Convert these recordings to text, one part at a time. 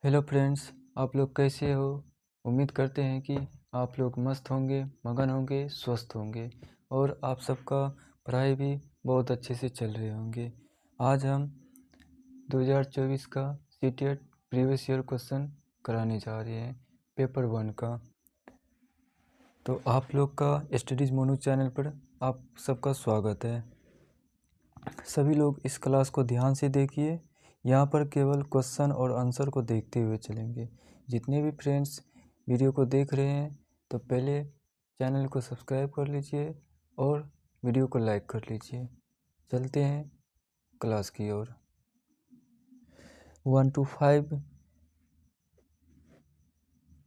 Hello friends, आप लोग कैसे हो। उम्मीद करते हैं कि आप लोग मस्त होंगे, मगन होंगे, स्वस्थ होंगे और आप सबका पढ़ाई भी बहुत अच्छे से चल रहे होंगे। आज हम 2024 का सीटेट प्रीवियस ईयर क्वेश्चन कराने जा रहे हैं पेपर 1 का। तो आप लोग का स्टडीज़ मोनू चैनल पर आप सबका स्वागत है। सभी लोग इस क्लास को ध्यान से देखिए। यहाँ पर केवल क्वेश्चन और आंसर को देखते हुए चलेंगे। जितने भी फ्रेंड्स वीडियो को देख रहे हैं तो पहले चैनल को सब्सक्राइब कर लीजिए और वीडियो को लाइक कर लीजिए। चलते हैं क्लास की ओर। 1 to 5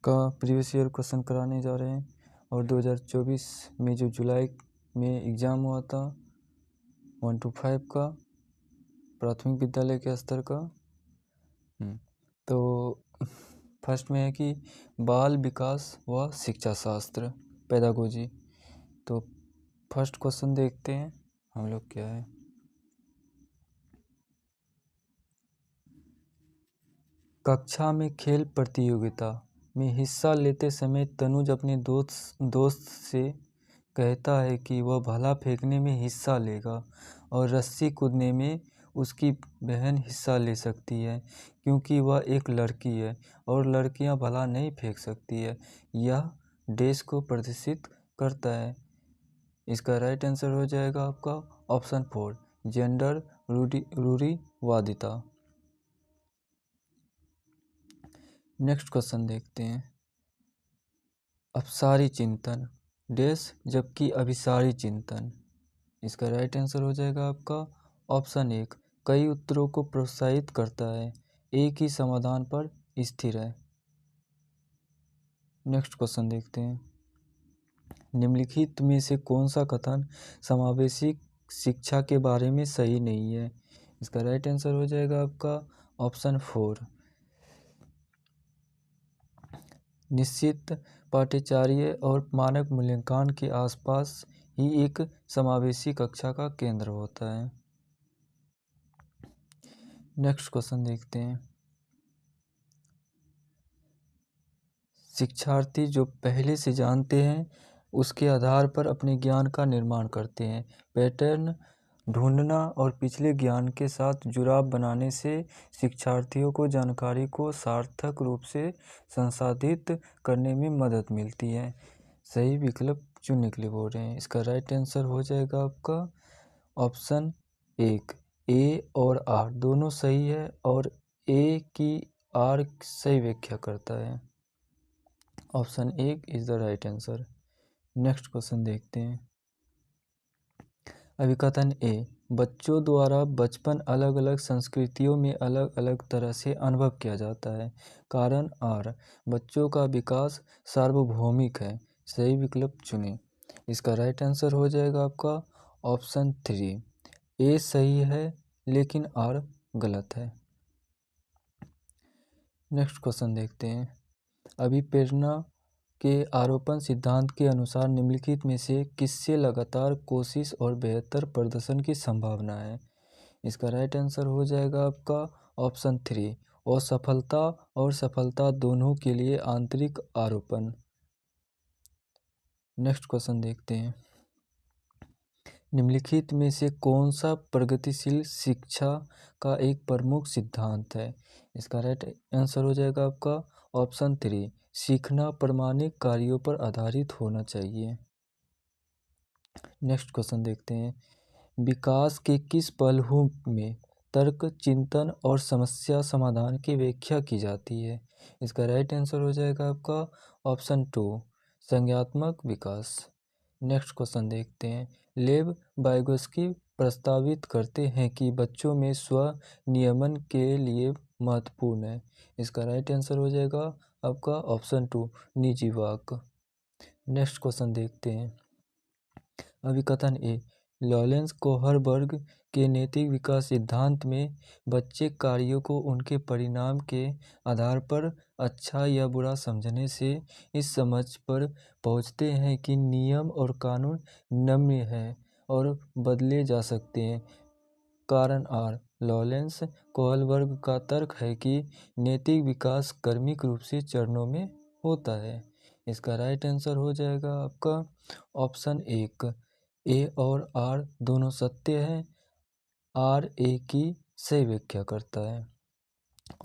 का प्रीवियस ईयर क्वेश्चन कराने जा रहे हैं और 2024 में जो जुलाई में एग्ज़ाम हुआ था 1 to 5 का प्राथमिक विद्यालय के स्तर का। तो फर्स्ट में है कि बाल विकास व शिक्षा शास्त्र पेडागोजी। तो फर्स्ट क्वेश्चन देखते हैं हम लोग क्या है। कक्षा में खेल प्रतियोगिता में हिस्सा लेते समय तनुज अपने दोस्त से कहता है कि वह भाला फेंकने में हिस्सा लेगा और रस्सी कूदने में उसकी बहन हिस्सा ले सकती है क्योंकि वह एक लड़की है और लड़कियां भाला नहीं फेंक सकती है। यह देश को प्रदर्शित करता है। इसका राइट आंसर हो जाएगा आपका ऑप्शन 4 जेंडर रूढ़िवादिता। नेक्स्ट क्वेश्चन देखते हैं। अपसारी चिंतन देश जबकि अभिसारी चिंतन। इसका राइट आंसर हो जाएगा आपका ऑप्शन 1 कई उत्तरों को प्रोत्साहित करता है, एक ही समाधान पर स्थिर है। नेक्स्ट क्वेश्चन देखते हैं। निम्नलिखित में से कौन सा कथन समावेशी शिक्षा के बारे में सही नहीं है। इसका राइट आंसर हो जाएगा आपका ऑप्शन 4 निश्चित पाठ्यचर्या और मानक मूल्यांकन के आसपास ही एक समावेशी कक्षा का केंद्र होता है। नेक्स्ट क्वेश्चन देखते हैं। शिक्षार्थी जो पहले से जानते हैं उसके आधार पर अपने ज्ञान का निर्माण करते हैं। पैटर्न ढूंढना और पिछले ज्ञान के साथ जुड़ाव बनाने से शिक्षार्थियों को जानकारी को सार्थक रूप से संसाधित करने में मदद मिलती है। सही विकल्प चुनने के लिए बोल रहे हैं। इसका राइट आंसर हो जाएगा आपका ऑप्शन 1 ए और आर दोनों सही है और ए की आर सही व्याख्या करता है। Option 1 is the right answer. Next question देखते हैं। अभिकथन ए बच्चों द्वारा बचपन अलग अलग संस्कृतियों में अलग अलग तरह से अनुभव किया जाता है। कारण आर बच्चों का विकास सार्वभौमिक है। सही विकल्प चुनें। इसका राइट आंसर हो जाएगा आपका ऑप्शन 3 ए सही है लेकिन आर गलत है। नेक्स्ट क्वेश्चन देखते हैं। अभिप्रेरणा के आरोपण सिद्धांत के अनुसार निम्नलिखित में से किससे लगातार कोशिश और बेहतर प्रदर्शन की संभावना है। इसका राइट आंसर हो जाएगा आपका ऑप्शन 3 असफलता और सफलता दोनों के लिए आंतरिक आरोपण। नेक्स्ट क्वेश्चन देखते हैं। निम्नलिखित में से कौन सा प्रगतिशील शिक्षा का एक प्रमुख सिद्धांत है। इसका राइट आंसर हो जाएगा आपका ऑप्शन 3 सीखना प्रामाणिक कार्यों पर आधारित होना चाहिए। नेक्स्ट क्वेश्चन देखते हैं। विकास के किस पहलू में तर्क चिंतन और समस्या समाधान की व्याख्या की जाती है। इसका राइट आंसर हो जाएगा आपका ऑप्शन 2 संज्ञात्मक विकास। नेक्स्ट क्वेश्चन देखते हैं। लेव वाइगोस्की प्रस्तावित करते हैं कि बच्चों में स्व नियमन के लिए महत्वपूर्ण है। इसका राइट आंसर हो जाएगा आपका ऑप्शन 2 निजी वाक। नेक्स्ट क्वेश्चन देखते हैं। अभिकथन ए लॉरेंस कोहरबर्ग के नैतिक विकास सिद्धांत में बच्चे कार्यों को उनके परिणाम के आधार पर अच्छा या बुरा समझने से इस समझ पर पहुंचते हैं कि नियम और कानून नम्य हैं और बदले जा सकते हैं। कारण आर लॉरेंस कोहलबर्ग का तर्क है कि नैतिक विकास क्रमिक रूप से चरणों में होता है। इसका राइट आंसर हो जाएगा आपका ऑप्शन 1। ए और आर दोनों सत्य है। आर ए की सही व्याख्या करता है।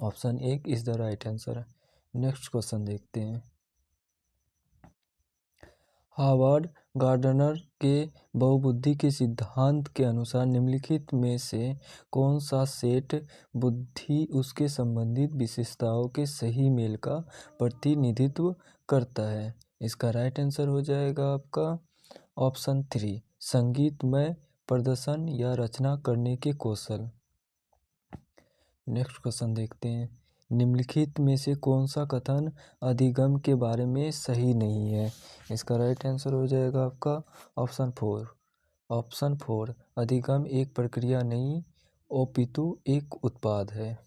Option 1 is the right answer. Next question देखते हैं। हार्वर्ड गार्डनर के बहुबुद्धि के सिद्धांत के अनुसार निम्नलिखित में से कौन सा सेट बुद्धि उसके संबंधित विशेषताओं के सही मेल का प्रतिनिधित्व करता है? इसका राइट आंसर हो जाएगा आपका ऑप्शन 3, संगीतमय प्रदर्शन या रचना करने के कौशल। नेक्स्ट क्वेश्चन देखते हैं। निम्नलिखित में से कौन सा कथन अधिगम के बारे में सही नहीं है? इसका राइट आंसर हो जाएगा आपका ऑप्शन 4। ऑप्शन 4, अधिगम एक प्रक्रिया नहीं अपितु एक उत्पाद है।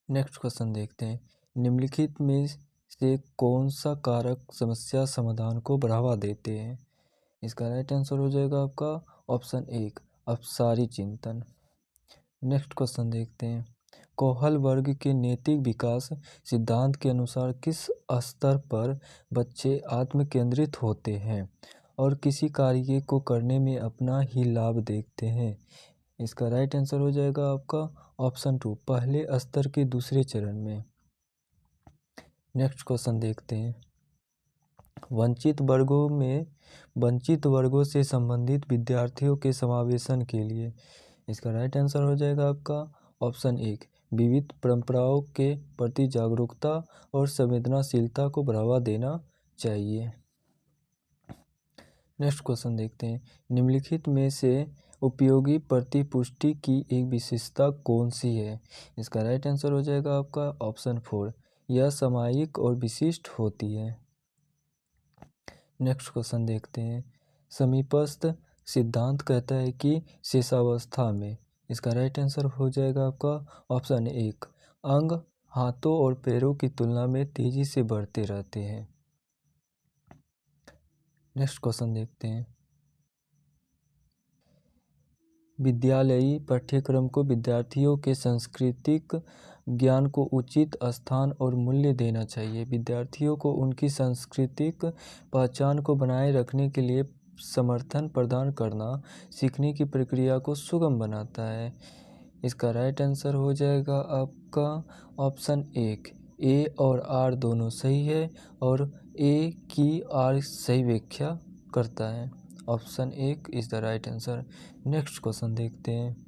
नेक्स्ट क्वेश्चन देखते हैं। निम्नलिखित में से कौन सा कारक समस्या समाधान को बढ़ावा देते हैं? इसका राइट आंसर हो जाएगा आपका ऑप्शन 1, अपसारी चिंतन। नेक्स्ट क्वेश्चन देखते हैं। कोहलबर्ग के नैतिक विकास सिद्धांत के अनुसार किस स्तर पर बच्चे आत्म केंद्रित होते हैं और किसी कार्य को करने में अपना ही लाभ देखते हैं? इसका राइट आंसर हो जाएगा आपका ऑप्शन 2, पहले स्तर के दूसरे चरण में। नेक्स्ट क्वेश्चन देखते हैं। वंचित वर्गों से संबंधित विद्यार्थियों के समावेशन के लिए इसका राइट आंसर हो जाएगा आपका ऑप्शन 1, विविध परंपराओं के प्रति जागरूकता और संवेदनशीलता को बढ़ावा देना चाहिए। नेक्स्ट क्वेश्चन देखते हैं। निम्नलिखित में से उपयोगी प्रतिपुष्टि की एक विशेषता कौन सी है? इसका राइट आंसर हो जाएगा आपका ऑप्शन 4, यह सामयिक और विशिष्ट होती है। नेक्स्ट क्वेश्चन देखते हैं। समीपस्थ सिद्धांत कहता है कि शेषावस्था में इसका राइट आंसर हो जाएगा आपका ऑप्शन 1, अंग हाथों और पैरों की तुलना में तेजी से बढ़ते रहते हैं। नेक्स्ट क्वेश्चन देखते हैं। विद्यालयी पाठ्यक्रम को विद्यार्थियों के सांस्कृतिक ज्ञान को उचित स्थान और मूल्य देना चाहिए। विद्यार्थियों को उनकी सांस्कृतिक पहचान को बनाए रखने के लिए समर्थन प्रदान करना सीखने की प्रक्रिया को सुगम बनाता है। इसका राइट आंसर हो जाएगा आपका ऑप्शन 1, ए और आर दोनों सही है और ए की आर सही व्याख्या करता है। Option 1 is the right answer. Next question देखते हैं।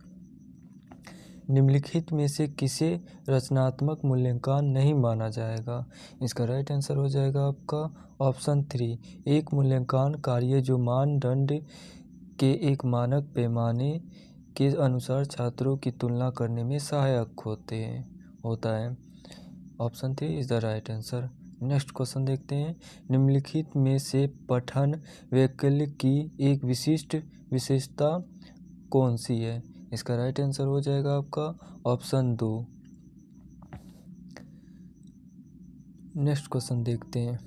निम्नलिखित में से किसे रचनात्मक मूल्यांकन नहीं माना जाएगा? इसका राइट आंसर हो जाएगा आपका ऑप्शन 3, एक मूल्यांकन कार्य जो मानदंड के एक मानक पैमाने के अनुसार छात्रों की तुलना करने में सहायक होता है। Option 3 is the right answer. Next question देखते हैं। निम्नलिखित में से पठन वैकल्य की एक विशिष्ट विशेषता कौन सी है? इसका राइट आंसर हो जाएगा आपका ऑप्शन 2। नेक्स्ट क्वेश्चन देखते हैं।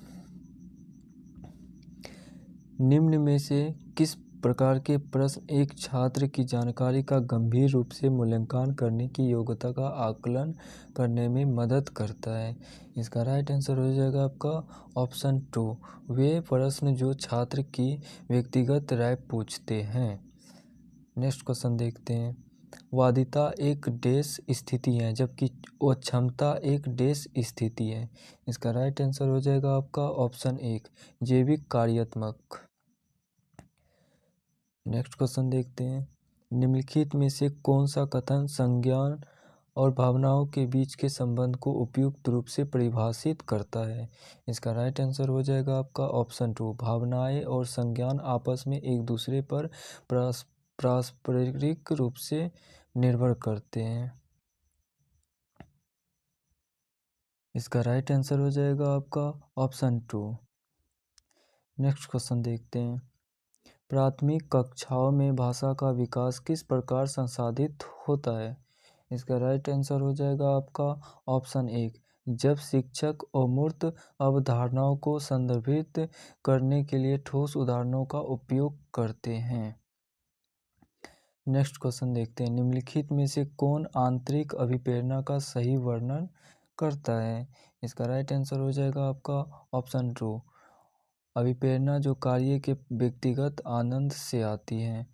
निम्न में से किस प्रकार के प्रश्न एक छात्र की जानकारी का गंभीर रूप से मूल्यांकन करने की योग्यता का आकलन करने में मदद करता है? इसका राइट आंसर हो जाएगा आपका ऑप्शन 2, वे प्रश्न जो छात्र की व्यक्तिगत राय पूछते हैं। नेक्स्ट क्वेश्चन देखते हैं। वादिता एक डैश स्थिति है जबकि अक्षमता एक डैश स्थिति है। इसका राइट आंसर हो जाएगा आपका ऑप्शन 1, जैविक कार्यात्मक। नेक्स्ट क्वेश्चन देखते हैं। निम्नलिखित में से कौन सा कथन संज्ञान और भावनाओं के बीच के संबंध को उपयुक्त रूप से परिभाषित करता है? इसका राइट आंसर हो जाएगा आपका ऑप्शन 2, भावनाएं और संज्ञान आपस में एक दूसरे पर पारस्परिक रूप से निर्भर करते हैं। इसका राइट आंसर हो जाएगा आपका ऑप्शन 2। नेक्स्ट क्वेश्चन देखते हैं। प्राथमिक कक्षाओं में भाषा का विकास किस प्रकार संसाधित होता है? इसका राइट आंसर हो जाएगा आपका ऑप्शन 1, जब शिक्षक अमूर्त अवधारणाओं को संदर्भित करने के लिए ठोस उदाहरणों का उपयोग करते हैं। नेक्स्ट क्वेश्चन देखते हैं, निम्नलिखित में से कौन आंतरिक अभिप्रेरणा का सही वर्णन करता है? इसका राइट आंसर हो जाएगा आपका ऑप्शन 2, अभिप्रेरणा जो कार्य के व्यक्तिगत आनंद से आती है।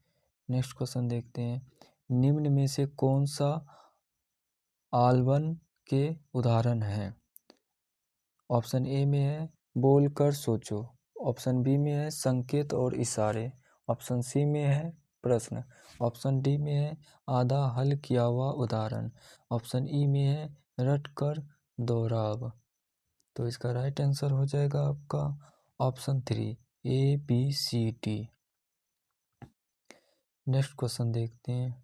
नेक्स्ट क्वेश्चन देखते हैं, निम्न में से कौन सा आलवन के उदाहरण है? ऑप्शन ए में है बोलकर सोचो, ऑप्शन बी में है संकेत और इशारे, ऑप्शन सी में है प्रश्न, ऑप्शन डी में है आधा हल किया हुआ उदाहरण, ऑप्शन ई में है रट कर दोहराव। तो इसका राइट आंसर हो जाएगा आपका option 3, A B C D. Next question देखते हैं,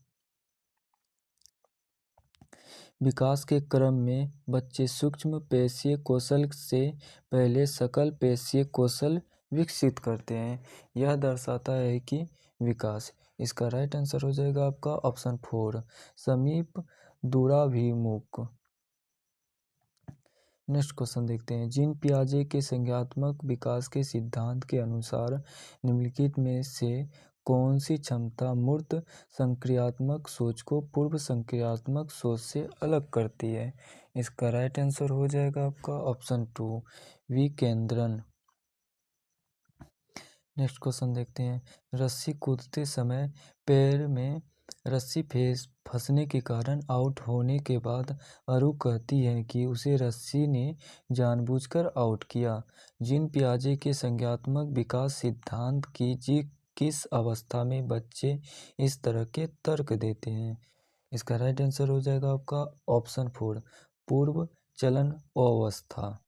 विकास के क्रम में बच्चे सूक्ष्म पेशीय कौशल से पहले सकल पेशीय कौशल विकसित करते हैं। यह दर्शाता है कि विकास, इसका राइट आंसर हो जाएगा आपका ऑप्शन 4, समीप दूराभिमुख। नेक्स्ट क्वेश्चन देखते हैं, जीन पियाजे के संज्ञानात्मक विकास के सिद्धांत के अनुसार निम्नलिखित में से कौन सी क्षमता मूर्त संक्रियात्मक सोच को पूर्व संक्रियात्मक सोच से अलग करती है? इसका राइट आंसर हो जाएगा आपका ऑप्शन 2, विकेंद्रण। नेक्स्ट क्वेश्चन देखते हैं, रस्सी कूदते समय पैर में रस्सी फंसने के कारण आउट होने के बाद अरु कहती है कि उसे रस्सी ने जानबूझकर आउट किया। जीन पियाजे के संज्ञानात्मक विकास सिद्धांत की किस अवस्था में बच्चे इस तरह के तर्क देते हैं? इसका राइट आंसर हो जाएगा आपका ऑप्शन 4, पूर्व चलन अवस्था।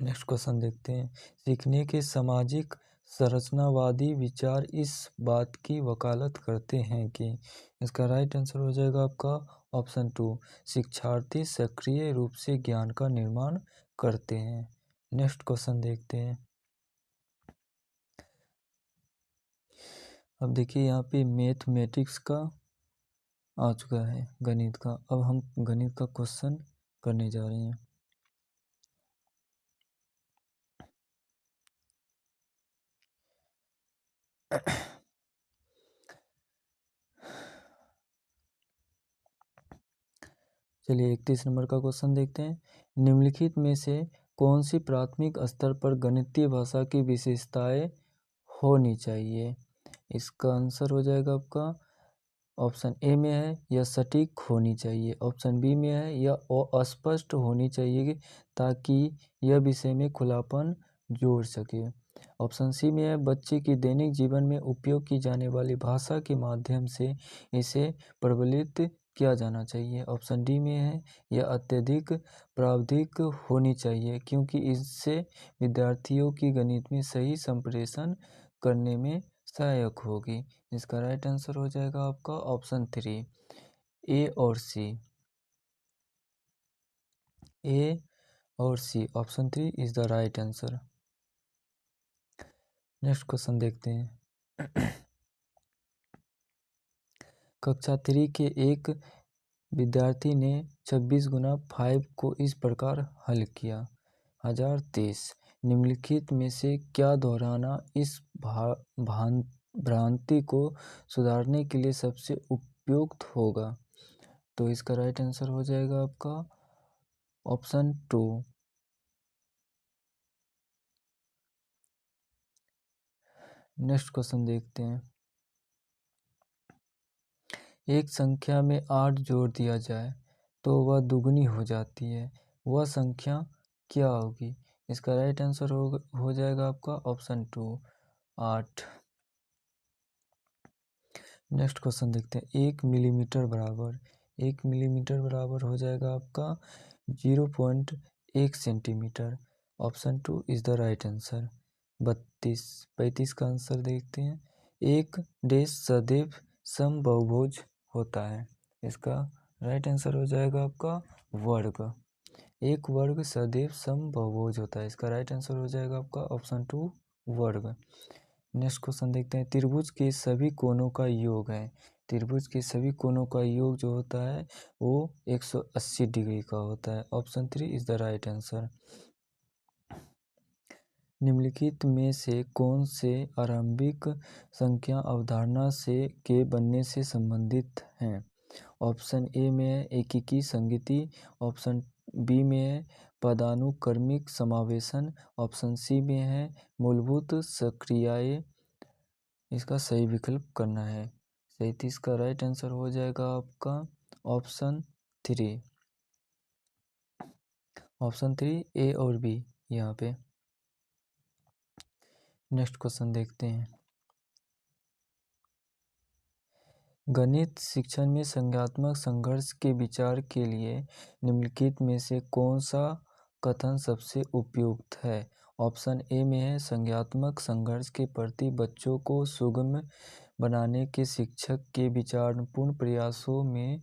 नेक्स्ट क्वेश्चन देखते हैं, सीखने के सामाजिक संरचनावादी विचार इस बात की वकालत करते हैं कि, इसका राइट आंसर हो जाएगा आपका ऑप्शन 2, शिक्षार्थी सक्रिय रूप से ज्ञान का निर्माण करते हैं। नेक्स्ट क्वेश्चन देखते हैं, अब देखिए यहाँ पे मैथमेटिक्स का आ चुका है, गणित का। अब हम गणित का क्वेश्चन करने जा रहे हैं। चलिए 31 नंबर का क्वेश्चन देखते हैं, निम्नलिखित में से कौन सी प्राथमिक स्तर पर गणितीय भाषा की विशेषताएं होनी चाहिए? इसका आंसर हो जाएगा आपका ऑप्शन ए में है यह सटीक होनी चाहिए, ऑप्शन बी में है यह अस्पष्ट होनी चाहिए ताकि यह विषय में खुलापन जोड़ सके, ऑप्शन सी में है बच्चे की दैनिक जीवन में उपयोग की जाने वाली भाषा के माध्यम से इसे प्रबलित किया जाना चाहिए, ऑप्शन डी में है यह अत्यधिक प्रावधिक होनी चाहिए क्योंकि इससे विद्यार्थियों की गणित में सही संप्रेषण करने में सहायक होगी। इसका राइट आंसर हो जाएगा आपका ऑप्शन 3, ए और सी। ए और C, option 3 is the right answer. Next question देखते हैं, कक्षा 3 के एक विद्यार्थी ने 26 गुना 5 को इस प्रकार हल किया, 1023। निम्नलिखित में से क्या दोहराना इस भ्रांति को सुधारने के लिए सबसे उपयुक्त होगा? तो इसका राइट आंसर हो जाएगा आपका ऑप्शन 2। नेक्स्ट क्वेश्चन देखते हैं, एक संख्या में 8 जोड़ दिया जाए तो वह दुगनी हो जाती है, वह संख्या क्या होगी? इसका राइट आंसर हो जाएगा आपका ऑप्शन 2, 8। नेक्स्ट क्वेश्चन देखते हैं, 1 मिलीमीटर बराबर हो जाएगा आपका 0.1 centimetre, option 2 is the right answer. 35 का आंसर देखते हैं, एक डैश सदैव समबहुभुज होता है, इसका राइट आंसर हो जाएगा आपका वर्ग, एक वर्ग सदैव समबहुभुज होता है, इसका राइट आंसर हो जाएगा आपका ऑप्शन 2, वर्ग। नेक्स्ट क्वेश्चन देखते हैं, त्रिभुज के सभी कोणों का योग है, त्रिभुज के सभी कोणों का योग जो होता है वो 180 डिग्री का होता है, option 3 is the right answer. निम्नलिखित में से कौन से आरंभिक संख्या अवधारणा से के बनने से संबंधित हैं? ऑप्शन ए में है एकीकी संगति, ऑप्शन बी में है पदानुक्रमिक समावेशन, ऑप्शन सी में है मूलभूत सक्रियाएं। इसका सही विकल्प करना है। सही, तो इसका राइट आंसर हो जाएगा आपका ऑप्शन 3। ऑप्शन 3 ए और बी यहाँ पे। नेक्स्ट क्वेश्चन देखते हैं। गणित शिक्षण में संज्ञानात्मक संघर्ष के विचार के लिए निम्नलिखित में से कौन सा कथन सबसे उपयुक्त है? ऑप्शन ए में है संज्ञानात्मक संघर्ष के प्रति बच्चों को सुगम बनाने के शिक्षक के विचारपूर्ण प्रयासों में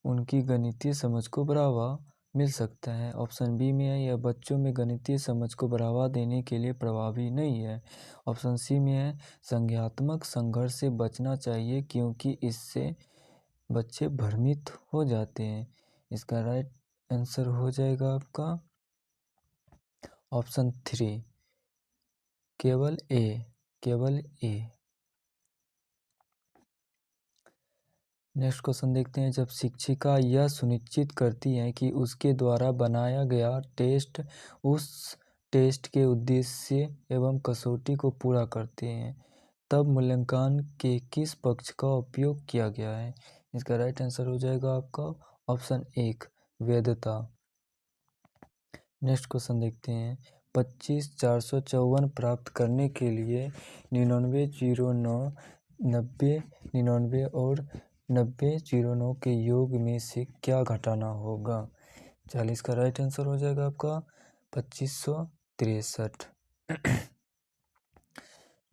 उनकी गणितीय समझ को बढ़ावा मिल सकता है। ऑप्शन बी में है यह बच्चों में गणितीय समझ को बढ़ावा देने के लिए प्रभावी नहीं है। ऑप्शन सी में है संज्ञानात्मक संघर्ष से बचना चाहिए क्योंकि इससे बच्चे भ्रमित हो जाते हैं। इसका राइट आंसर हो जाएगा आपका ऑप्शन 3, केवल ए। नेक्स्ट क्वेश्चन देखते हैं। जब शिक्षिका यह सुनिश्चित करती है कि उसके द्वारा बनाया गया टेस्ट उस टेस्ट के उद्देश्य एवं कसौटी को पूरा करते हैं, तब मूल्यांकन के किस पक्ष का उपयोग किया गया है? इसका राइट आंसर हो जाएगा आपका ऑप्शन 1, वैधता। नेक्स्ट क्वेश्चन देखते हैं। 25,454 प्राप्त करने के लिए 99,09, 90, 99 और 90,09 के योग में से क्या घटाना होगा? 40 का राइट आंसर हो जाएगा आपका 2563।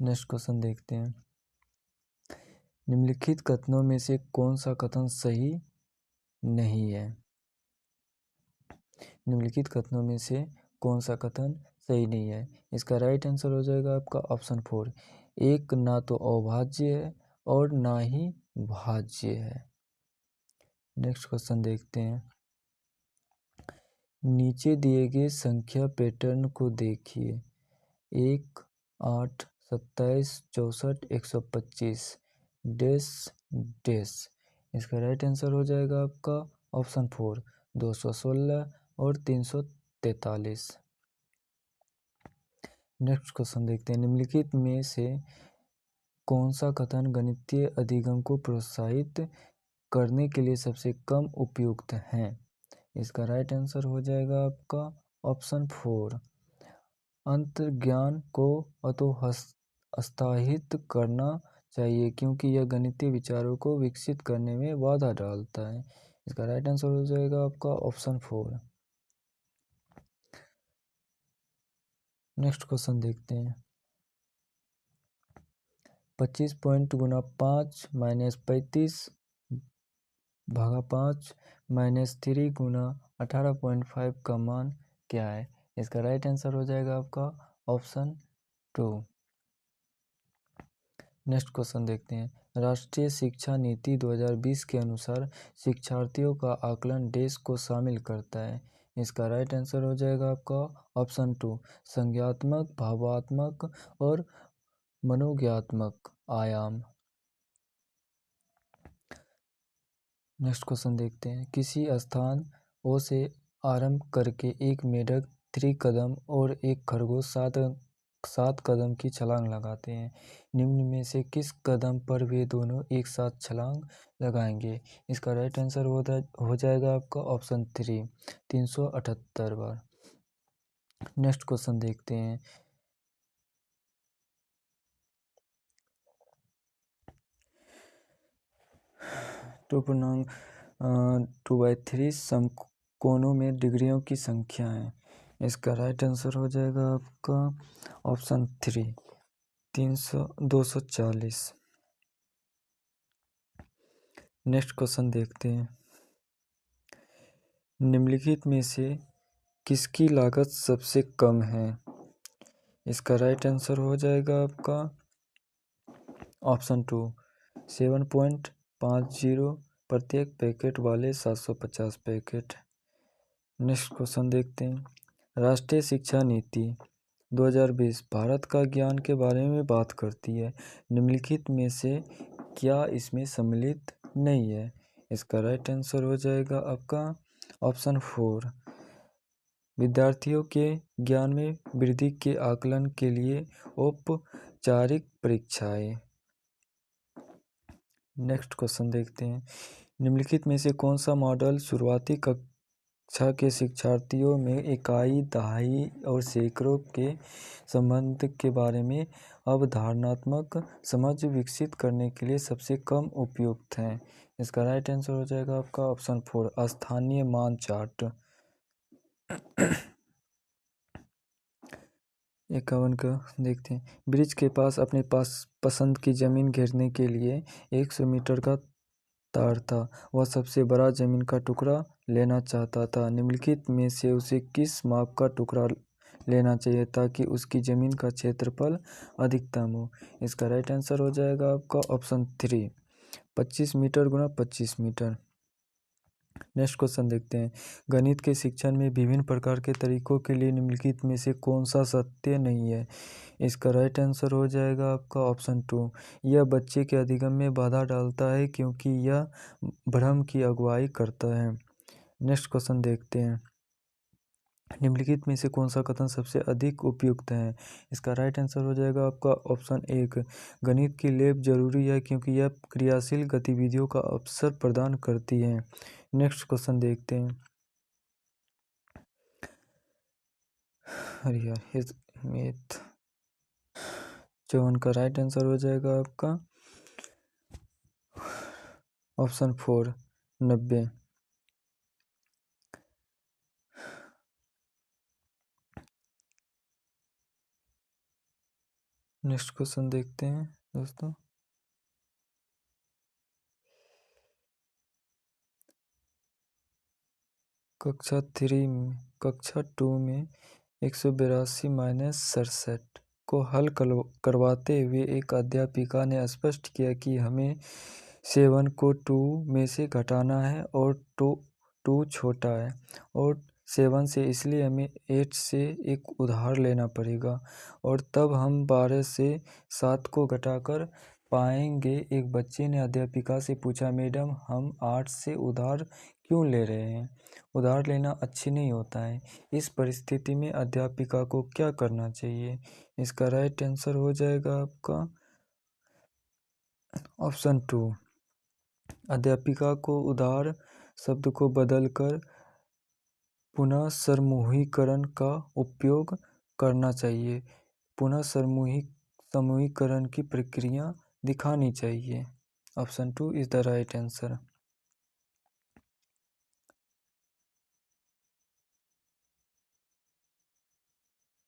नेक्स्ट क्वेश्चन देखते हैं। निम्नलिखित कथनों में से कौन सा कथन सही नहीं है? निम्नलिखित कथनों में से कौन सा कथन सही नहीं है? इसका राइट आंसर हो जाएगा आपका ऑप्शन 4, एक ना तो अभाज्य है और ना ही भाज्य है। नेक्स्ट क्वेश्चन देखते हैं। नीचे दिए गए संख्या पैटर्न को देखिए। 1, 8, 27, 64, 125 डैश डैश। इसका राइट आंसर हो जाएगा आपका ऑप्शन 4, 216 और 343। नेक्स्ट क्वेश्चन देखते हैं। निम्नलिखित में से कौन सा कथन गणितीय अधिगम को प्रोत्साहित करने के लिए सबसे कम उपयुक्त है? इसका राइट आंसर हो जाएगा आपका ऑप्शन 4, अंतर्ज्ञान को अतोत्साहित करना चाहिए क्योंकि यह गणितीय विचारों को विकसित करने में बाधा डालता है। इसका राइट आंसर हो जाएगा आपका ऑप्शन 4। नेक्स्ट क्वेश्चन देखते हैं। 25 पॉइंट गुना 5 माइनस 35 भागा 5 माइनस 3 गुना 18.5 का मान क्या है? इसका राइट आंसर हो जाएगा आपका ऑप्शन 2। नेक्स्ट क्वेश्चन देखते हैं। राष्ट्रीय शिक्षा नीति 2020 के अनुसार शिक्षार्थियों का आकलन डैश को शामिल करता है। इसका राइट आंसर हो जाएगा आपका ऑप्शन 2, संज्ञानात्मक, भावात्मक और मनोज्ञानात्मक आयाम। नेक्स्ट क्वेश्चन देखते हैं। किसी स्थान ओ से आरंभ करके एक मेढक 3 कदम और एक खरगोश 7 कदम की छलांग लगाते हैं। निम्न में से किस कदम पर वे दोनों एक साथ छलांग लगाएंगे? इसका राइट आंसर हो जाएगा आपका ऑप्शन 3, 378 बार। नेक्स्ट क्वेश्चन देखते हैं। 2/3 समकोणों में डिग्रियों की संख्या है। इसका राइट आंसर हो जाएगा आपका ऑप्शन 3, 240। नेक्स्ट क्वेश्चन देखते हैं। निम्नलिखित में से किसकी लागत सबसे कम है? इसका राइट आंसर हो जाएगा आपका ऑप्शन 2, 7.50 प्रत्येक पैकेट वाले 750 पैकेट। नेक्स्ट क्वेश्चन देखते हैं। राष्ट्रीय शिक्षा नीति 2020 भारत का ज्ञान के बारे में बात करती है। निम्नलिखित में से क्या इसमें सम्मिलित नहीं है? इसका राइट आंसर हो जाएगा आपका ऑप्शन 4। विद्यार्थियों के ज्ञान में वृद्धि के आकलन के लिए औपचारिक परीक्षाएं। नेक्स्ट क्वेश्चन देखते हैं। निम्नलिखित में से कौन सा मॉडल शुरुआती कक्षा के शिक्षार्थियों में इकाई, दहाई और सैकड़ों के संबंध के बारे में अवधारणात्मक समझ विकसित करने के लिए सबसे कम उपयुक्त है? इसका राइट आंसर हो जाएगा आपका ऑप्शन 4, स्थानीय मान चार्ट। 51 का देखते हैं। ब्रिज के पास अपने पास पसंद की जमीन घेरने के लिए 100 मीटर का तार था। वह सबसे बड़ा जमीन का टुकड़ा लेना चाहता था। निम्नलिखित में से उसे किस माप का टुकड़ा लेना चाहिए ताकि उसकी जमीन का क्षेत्रफल अधिकतम हो? इसका राइट आंसर हो जाएगा आपका ऑप्शन 3, 25 मीटर गुना 25 मीटर। नेक्स्ट क्वेश्चन देखते हैं। गणित के शिक्षण में विभिन्न प्रकार के तरीकों के लिए निम्नलिखित में से कौन सा सत्य नहीं है? इसका राइट आंसर हो जाएगा आपका ऑप्शन 2। यह बच्चे के अधिगम में बाधा डालता है क्योंकि यह भ्रम की अगुवाई करता है। नेक्स्ट क्वेश्चन देखते हैं। निम्नलिखित में से कौन सा कथन सबसे अधिक उपयुक्त है? इसका राइट आंसर हो जाएगा आपका ऑप्शन 1। गणित की लैब जरूरी है क्योंकि यह क्रियाशील गतिविधियों का अवसर प्रदान करती है। नेक्स्ट क्वेश्चन देखते हैं। अरे यार मैथ 54 का राइट आंसर हो जाएगा आपका ऑप्शन 4, 90। नेक्स्ट क्वेश्चन देखते हैं दोस्तों। कक्षा 2 में 182 माइनस 67 को हल करवाते हुए एक अध्यापिका ने स्पष्ट किया कि हमें 7 को 2 में से घटाना है और 2 छोटा है और 7 से, इसलिए हमें 8 से एक उधार लेना पड़ेगा और तब हम 12 से 7 को घटाकर पाएंगे। एक बच्चे ने अध्यापिका से पूछा, मैडम हम 8 से उधार क्यों ले रहे हैं? उधार लेना अच्छी नहीं होता है। इस परिस्थिति में अध्यापिका को क्या करना चाहिए? इसका राइट आंसर हो जाएगा आपका ऑप्शन 2। अध्यापिका को उधार शब्द को बदलकर पुनः समूहीकरण का उपयोग करना चाहिए। पुनः समूहीकरण की प्रक्रिया दिखानी चाहिए। Option 2 is the right answer.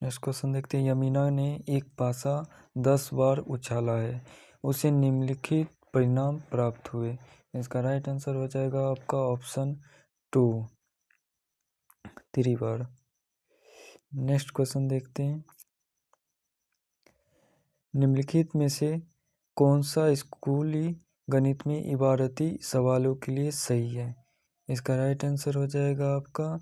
Next question देखते हैं। यमीना ने एक पासा 10 बार उछाला है, उसे निम्नलिखित परिणाम प्राप्त हुए। इसका राइट आंसर हो जाएगा आपका ऑप्शन 2, 3 बार। नेक्स्ट क्वेश्चन देखते हैं। निम्नलिखित में से कौन सा स्कूली गणित में इबारती सवालों के लिए सही है? इसका राइट आंसर हो जाएगा आपका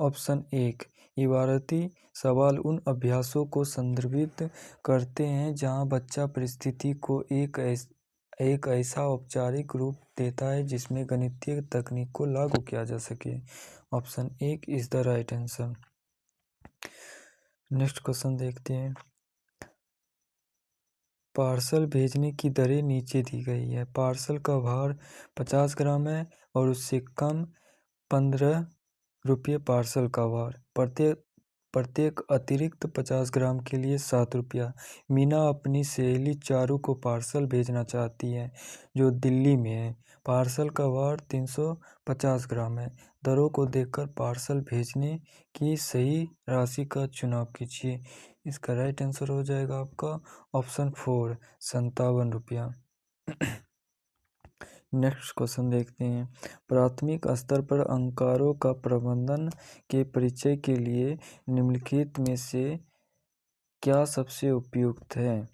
ऑप्शन 1। इबारती सवाल उन अभ्यासों को संदर्भित करते हैं जहां बच्चा परिस्थिति को एक ऐसा औपचारिक रूप देता है जिसमें गणितीय तकनीक को लागू किया जा सके। Option 1 is the right answer. Next question देखते हैं। पार्सल भेजने की दरें नीचे दी गई है। पार्सल का भार 50 ग्राम है और उससे कम 15 रुपये पार्सल का भार। प्रत्येक अतिरिक्त 50 ग्राम के लिए 7 रुपया। मीना अपनी सहेली चारू को पार्सल भेजना चाहती है जो दिल्ली में है। पार्सल का भार 350 ग्राम है। दरों को देखकर पार्सल भेजने की सही राशि का चुनाव कीजिए। इसका राइट आंसर हो जाएगा आपका ऑप्शन 4, 57 रुपया। नेक्स्ट क्वेश्चन देखते हैं। प्राथमिक स्तर पर अंकारों का प्रबंधन के परिचय के लिए निम्नलिखित में से क्या सबसे उपयुक्त है?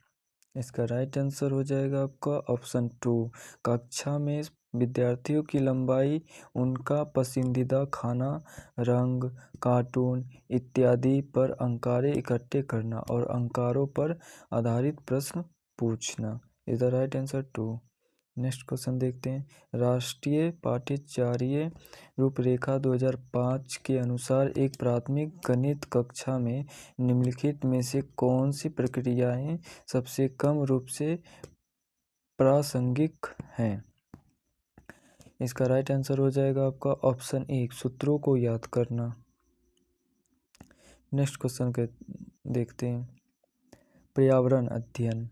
इसका राइट आंसर हो जाएगा आपका ऑप्शन 2। कक्षा में विद्यार्थियों की लंबाई, उनका पसंदीदा खाना, रंग, कार्टून इत्यादि पर अंकारे इकट्ठे करना और अंकारों पर आधारित प्रश्न पूछना is the right answer 2। Next question देखते हैं। राष्ट्रीय पाठ्यचर्या रूपरेखा 2005 के अनुसार एक प्राथमिक गणित कक्षा में निम्नलिखित में से कौन सी प्रक्रियाएं सबसे कम रूप से प्रासंगिक हैं? इसका राइट आंसर हो जाएगा आपका ऑप्शन 1 सूत्रों को याद करना। नेक्स्ट क्वेश्चन के देखते हैं। पर्यावरण अध्ययन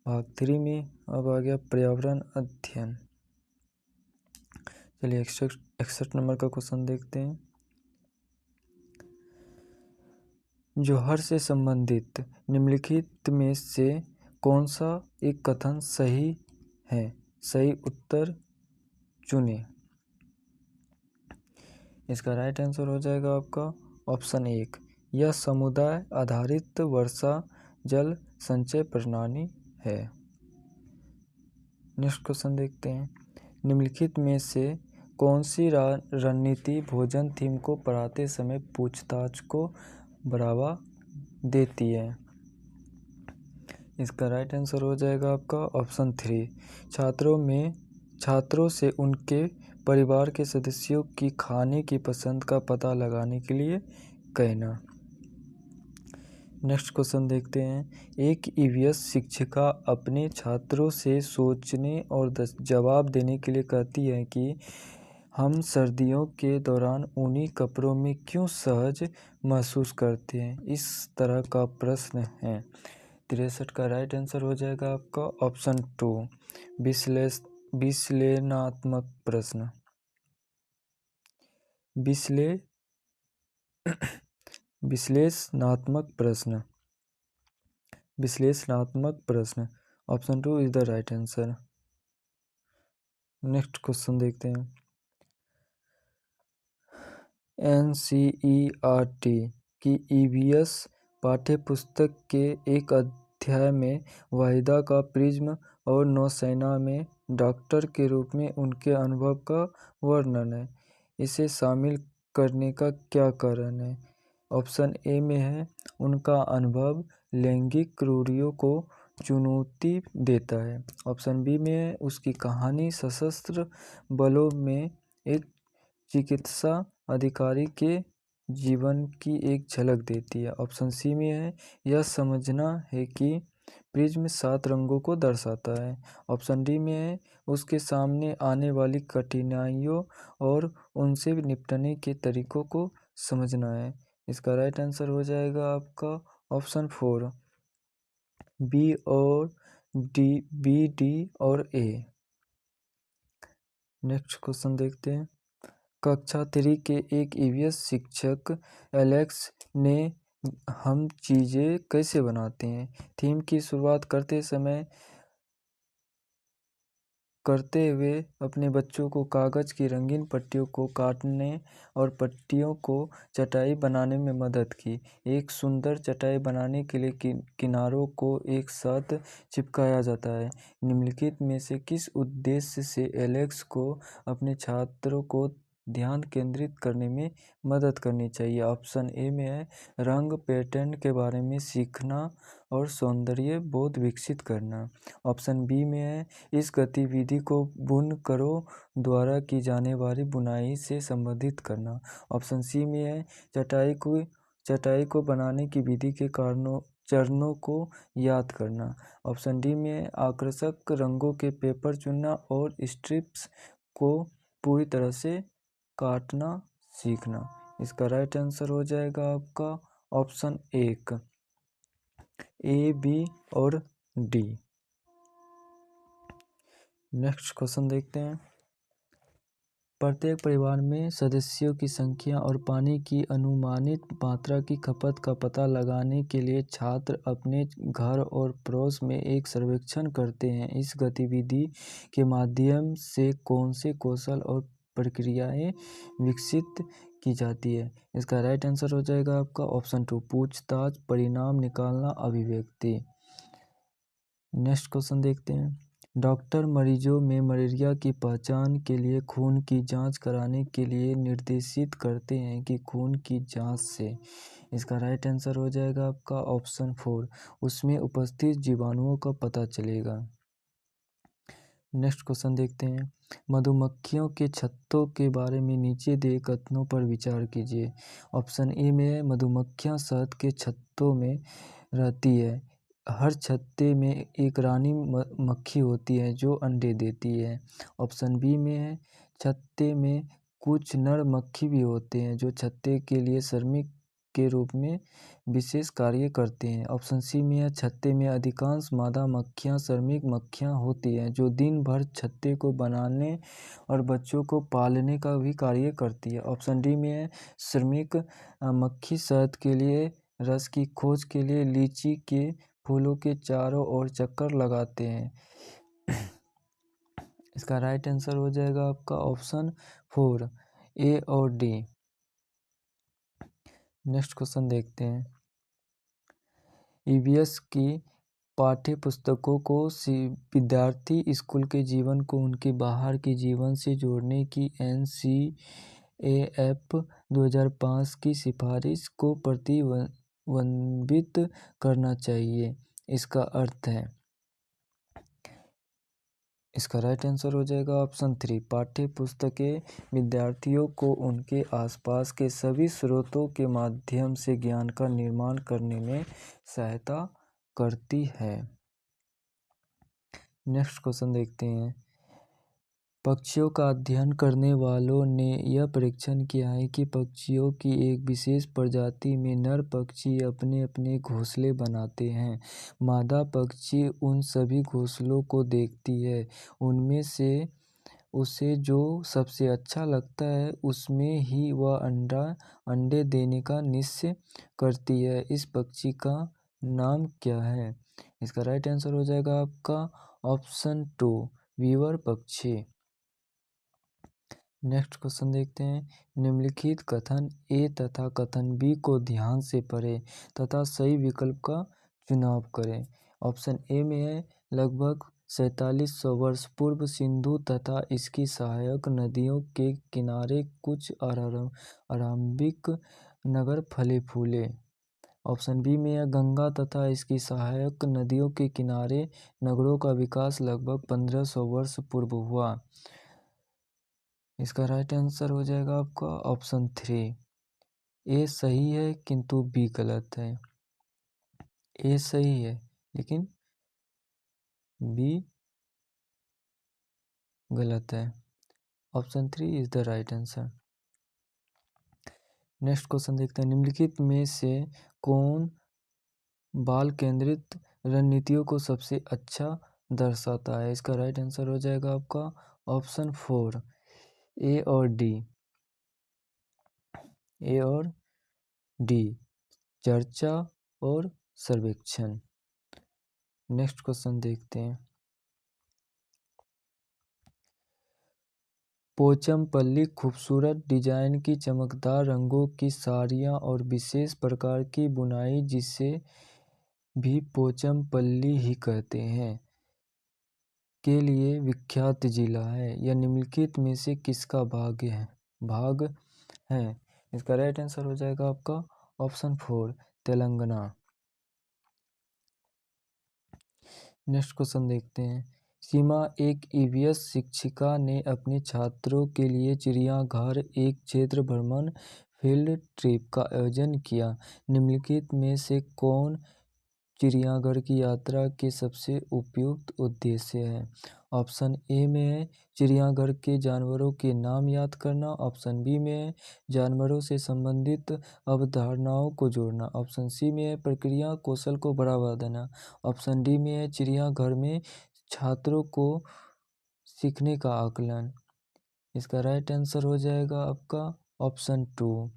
भाग 3 में अब आ गया पर्यावरण अध्ययन। चलिए 61 नंबर का क्वेश्चन देखते हैं। जौहर से संबंधित निम्नलिखित में से कौन सा एक कथन सही है? सही उत्तर चुनें। इसका राइट आंसर हो जाएगा आपका ऑप्शन 1 यह समुदाय आधारित वर्षा जल संचय प्रणाली है। नेक्स्ट क्वेश्चन देखते हैं। निम्नलिखित में से कौन सी रणनीति भोजन थीम को पढ़ाते समय पूछताछ को बढ़ावा देती है? इसका राइट आंसर हो जाएगा आपका ऑप्शन 3 छात्रों से उनके परिवार के सदस्यों की खाने की पसंद का पता लगाने के लिए कहना। नेक्स्ट क्वेश्चन देखते हैं। एक ईवीएस शिक्षिका अपने छात्रों से सोचने और जवाब देने के लिए कहती है कि हम सर्दियों के दौरान ऊनी कपड़ों में क्यों सहज महसूस करते हैं। इस तरह का प्रश्न है। 63 का राइट आंसर हो जाएगा आपका ऑप्शन 2 विश्लेषणात्मक प्रश्न। विश्लेषणात्मक प्रश्न option 2 is the right answer. Next question देखते हैं। एनसीईआरटी की ईवीएस पाठ्यपुस्तक के एक अध्याय में वाहिदा का प्रिज्म और नौसेना में डॉक्टर के रूप में उनके अनुभव का वर्णन है। इसे शामिल करने का क्या कारण है? ऑप्शन ए में है उनका अनुभव लैंगिक रूढ़ियों को चुनौती देता है। ऑप्शन बी में है उसकी कहानी सशस्त्र बलों में एक चिकित्सा अधिकारी के जीवन की एक झलक देती है। ऑप्शन सी में है यह समझना है कि प्रिज्म 7 रंगों को दर्शाता है। ऑप्शन डी में है उसके सामने आने वाली कठिनाइयों और उनसे निपटने के तरीकों को समझना है। इसका राइट आंसर हो जाएगा आपका ऑप्शन 4 बी डी और ए। नेक्स्ट क्वेश्चन देखते हैं। कक्षा 3 के एक ईवीएस शिक्षक एलेक्स ने हम चीज़ें कैसे बनाते हैं थीम की शुरुआत करते हुए अपने बच्चों को कागज़ की रंगीन पट्टियों को काटने और पट्टियों को चटाई बनाने में मदद की। एक सुंदर चटाई बनाने के लिए किनारों को एक साथ चिपकाया जाता है। निम्नलिखित में से किस उद्देश्य से एलेक्स को अपने छात्रों को ध्यान केंद्रित करने में मदद करनी चाहिए? ऑप्शन ए में है रंग पैटर्न के बारे में सीखना और सौंदर्य बोध विकसित करना। ऑप्शन बी में है इस गतिविधि को बुनकरों द्वारा की जाने वाली बुनाई से संबंधित करना। ऑप्शन सी में है चटाई को बनाने की विधि के चरणों को याद करना। ऑप्शन डी में आकर्षक रंगों के पेपर चुनना और स्ट्रिप्स को पूरी तरह से काटना सीखना। इसका राइट आंसर हो जाएगा आपका ऑप्शन 1 ए बी और डी। नेक्स्ट क्वेश्चन देखते हैं। प्रत्येक परिवार में सदस्यों की संख्या और पानी की अनुमानित मात्रा की खपत का पता लगाने के लिए छात्र अपने घर और पड़ोस में एक सर्वेक्षण करते हैं। इस गतिविधि के माध्यम से कौन से कौशल और प्रक्रियाएं विकसित की जाती है? इसका राइट आंसर हो जाएगा आपका ऑप्शन 2 पूछताछ, परिणाम निकालना, अभिव्यक्ति। नेक्स्ट क्वेश्चन देखते हैं। डॉक्टर मरीजों में मलेरिया की पहचान के लिए खून की जांच कराने के लिए निर्देशित करते हैं कि खून की जांच से इसका राइट आंसर हो जाएगा आपका ऑप्शन 4, उसमें उपस्थित जीवाणुओं का पता चलेगा। नेक्स्ट क्वेश्चन देखते हैं। मधुमक्खियों के छत्तों के बारे में नीचे दिए कथनों पर विचार कीजिए। ऑप्शन ए में है मधुमक्खियां शहद के छत्तों में रहती है। हर छत्ते में एक रानी मक्खी होती है जो अंडे देती है। ऑप्शन बी में है छत्ते में कुछ नर मक्खी भी होते हैं जो छत्ते के लिए श्रमिक के रूप में विशेष कार्य करते हैं। ऑप्शन सी में है छत्ते में अधिकांश मादा मक्खियां श्रमिक मक्खियां होती हैं जो दिन भर छत्ते को बनाने और बच्चों को पालने का भी कार्य करती है। ऑप्शन डी में है श्रमिक मक्खी शहद के लिए रस की खोज के लिए लीची के फूलों के चारों ओर चक्कर लगाते हैं। इसका राइट आंसर हो जाएगा आपका ऑप्शन 4, ए और डी। नेक्स्ट क्वेश्चन देखते हैं। ईवीएस की पाठ्य पुस्तकों को विद्यार्थी स्कूल के जीवन को उनके बाहर के जीवन से जोड़ने की एनसीएएफ 2005 की सिफारिश को प्रतिबिंबित करना चाहिए। इसका अर्थ है, इसका राइट आंसर हो जाएगा ऑप्शन 3, पाठ्य पुस्तकें विद्यार्थियों को उनके आसपास के सभी स्रोतों के माध्यम से ज्ञान का निर्माण करने में सहायता करती है। नेक्स्ट क्वेश्चन देखते हैं। पक्षियों का अध्ययन करने वालों ने यह परीक्षण किया है कि पक्षियों की एक विशेष प्रजाति में नर पक्षी अपने अपने घोंसले बनाते हैं। मादा पक्षी उन सभी घोंसलों को देखती है, उनमें से उसे जो सबसे अच्छा लगता है उसमें ही वह अंडे देने का निश्चय करती है। इस पक्षी का नाम क्या है? इसका राइट आंसर हो जाएगा आपका ऑप्शन 2, वीवर पक्षी। नेक्स्ट क्वेश्चन देखते हैं। निम्नलिखित कथन ए तथा कथन बी को ध्यान से पढ़ें तथा सही विकल्प का चुनाव करें। ऑप्शन ए में है लगभग 4700 वर्ष पूर्व सिंधु तथा इसकी सहायक नदियों के किनारे कुछ आरंभिक नगर फले फूले। ऑप्शन बी में है गंगा तथा इसकी सहायक नदियों के किनारे नगरों का विकास लगभग 1500 वर्ष पूर्व हुआ। इसका राइट आंसर हो जाएगा आपका ऑप्शन 3। ए सही है किंतु बी गलत है। ए सही है लेकिन बी गलत है। Option 3 is the right answer. Next question देखते हैं। निम्नलिखित में से कौन बाल केंद्रित रणनीतियों को सबसे अच्छा दर्शाता है? इसका राइट आंसर हो जाएगा आपका ऑप्शन 4, ए और डी। ए और डी, चर्चा और सर्वेक्षण। नेक्स्ट क्वेश्चन देखते हैं। पोचमपल्ली खूबसूरत डिजाइन की चमकदार रंगों की साड़ियाँ और विशेष प्रकार की बुनाई जिसे भी पोचमपल्ली ही कहते हैं के लिए विख्यात जिला है। यह निम्नलिखित में से किसका भाग है? इसका राइट आंसर हो जाएगा आपका ऑप्शन 4, तेलंगाना। नेक्स्ट क्वेश्चन देखते हैं। सीमा एक ईवीएस शिक्षिका ने अपने छात्रों के लिए चिड़ियाघर एक क्षेत्र भ्रमण फील्ड ट्रिप का आयोजन किया। निम्नलिखित में से कौन चिड़ियाघर की यात्रा के सबसे उपयुक्त उद्देश्य है? ऑप्शन ए में है चिड़ियाघर के जानवरों के नाम याद करना। ऑप्शन बी में है जानवरों से संबंधित अवधारणाओं को जोड़ना। ऑप्शन सी में है प्रक्रिया कौशल को बढ़ावा देना। ऑप्शन डी में है चिड़ियाघर में छात्रों को सीखने का आकलन। इसका राइट आंसर हो जाएगा आपका ऑप्शन 2,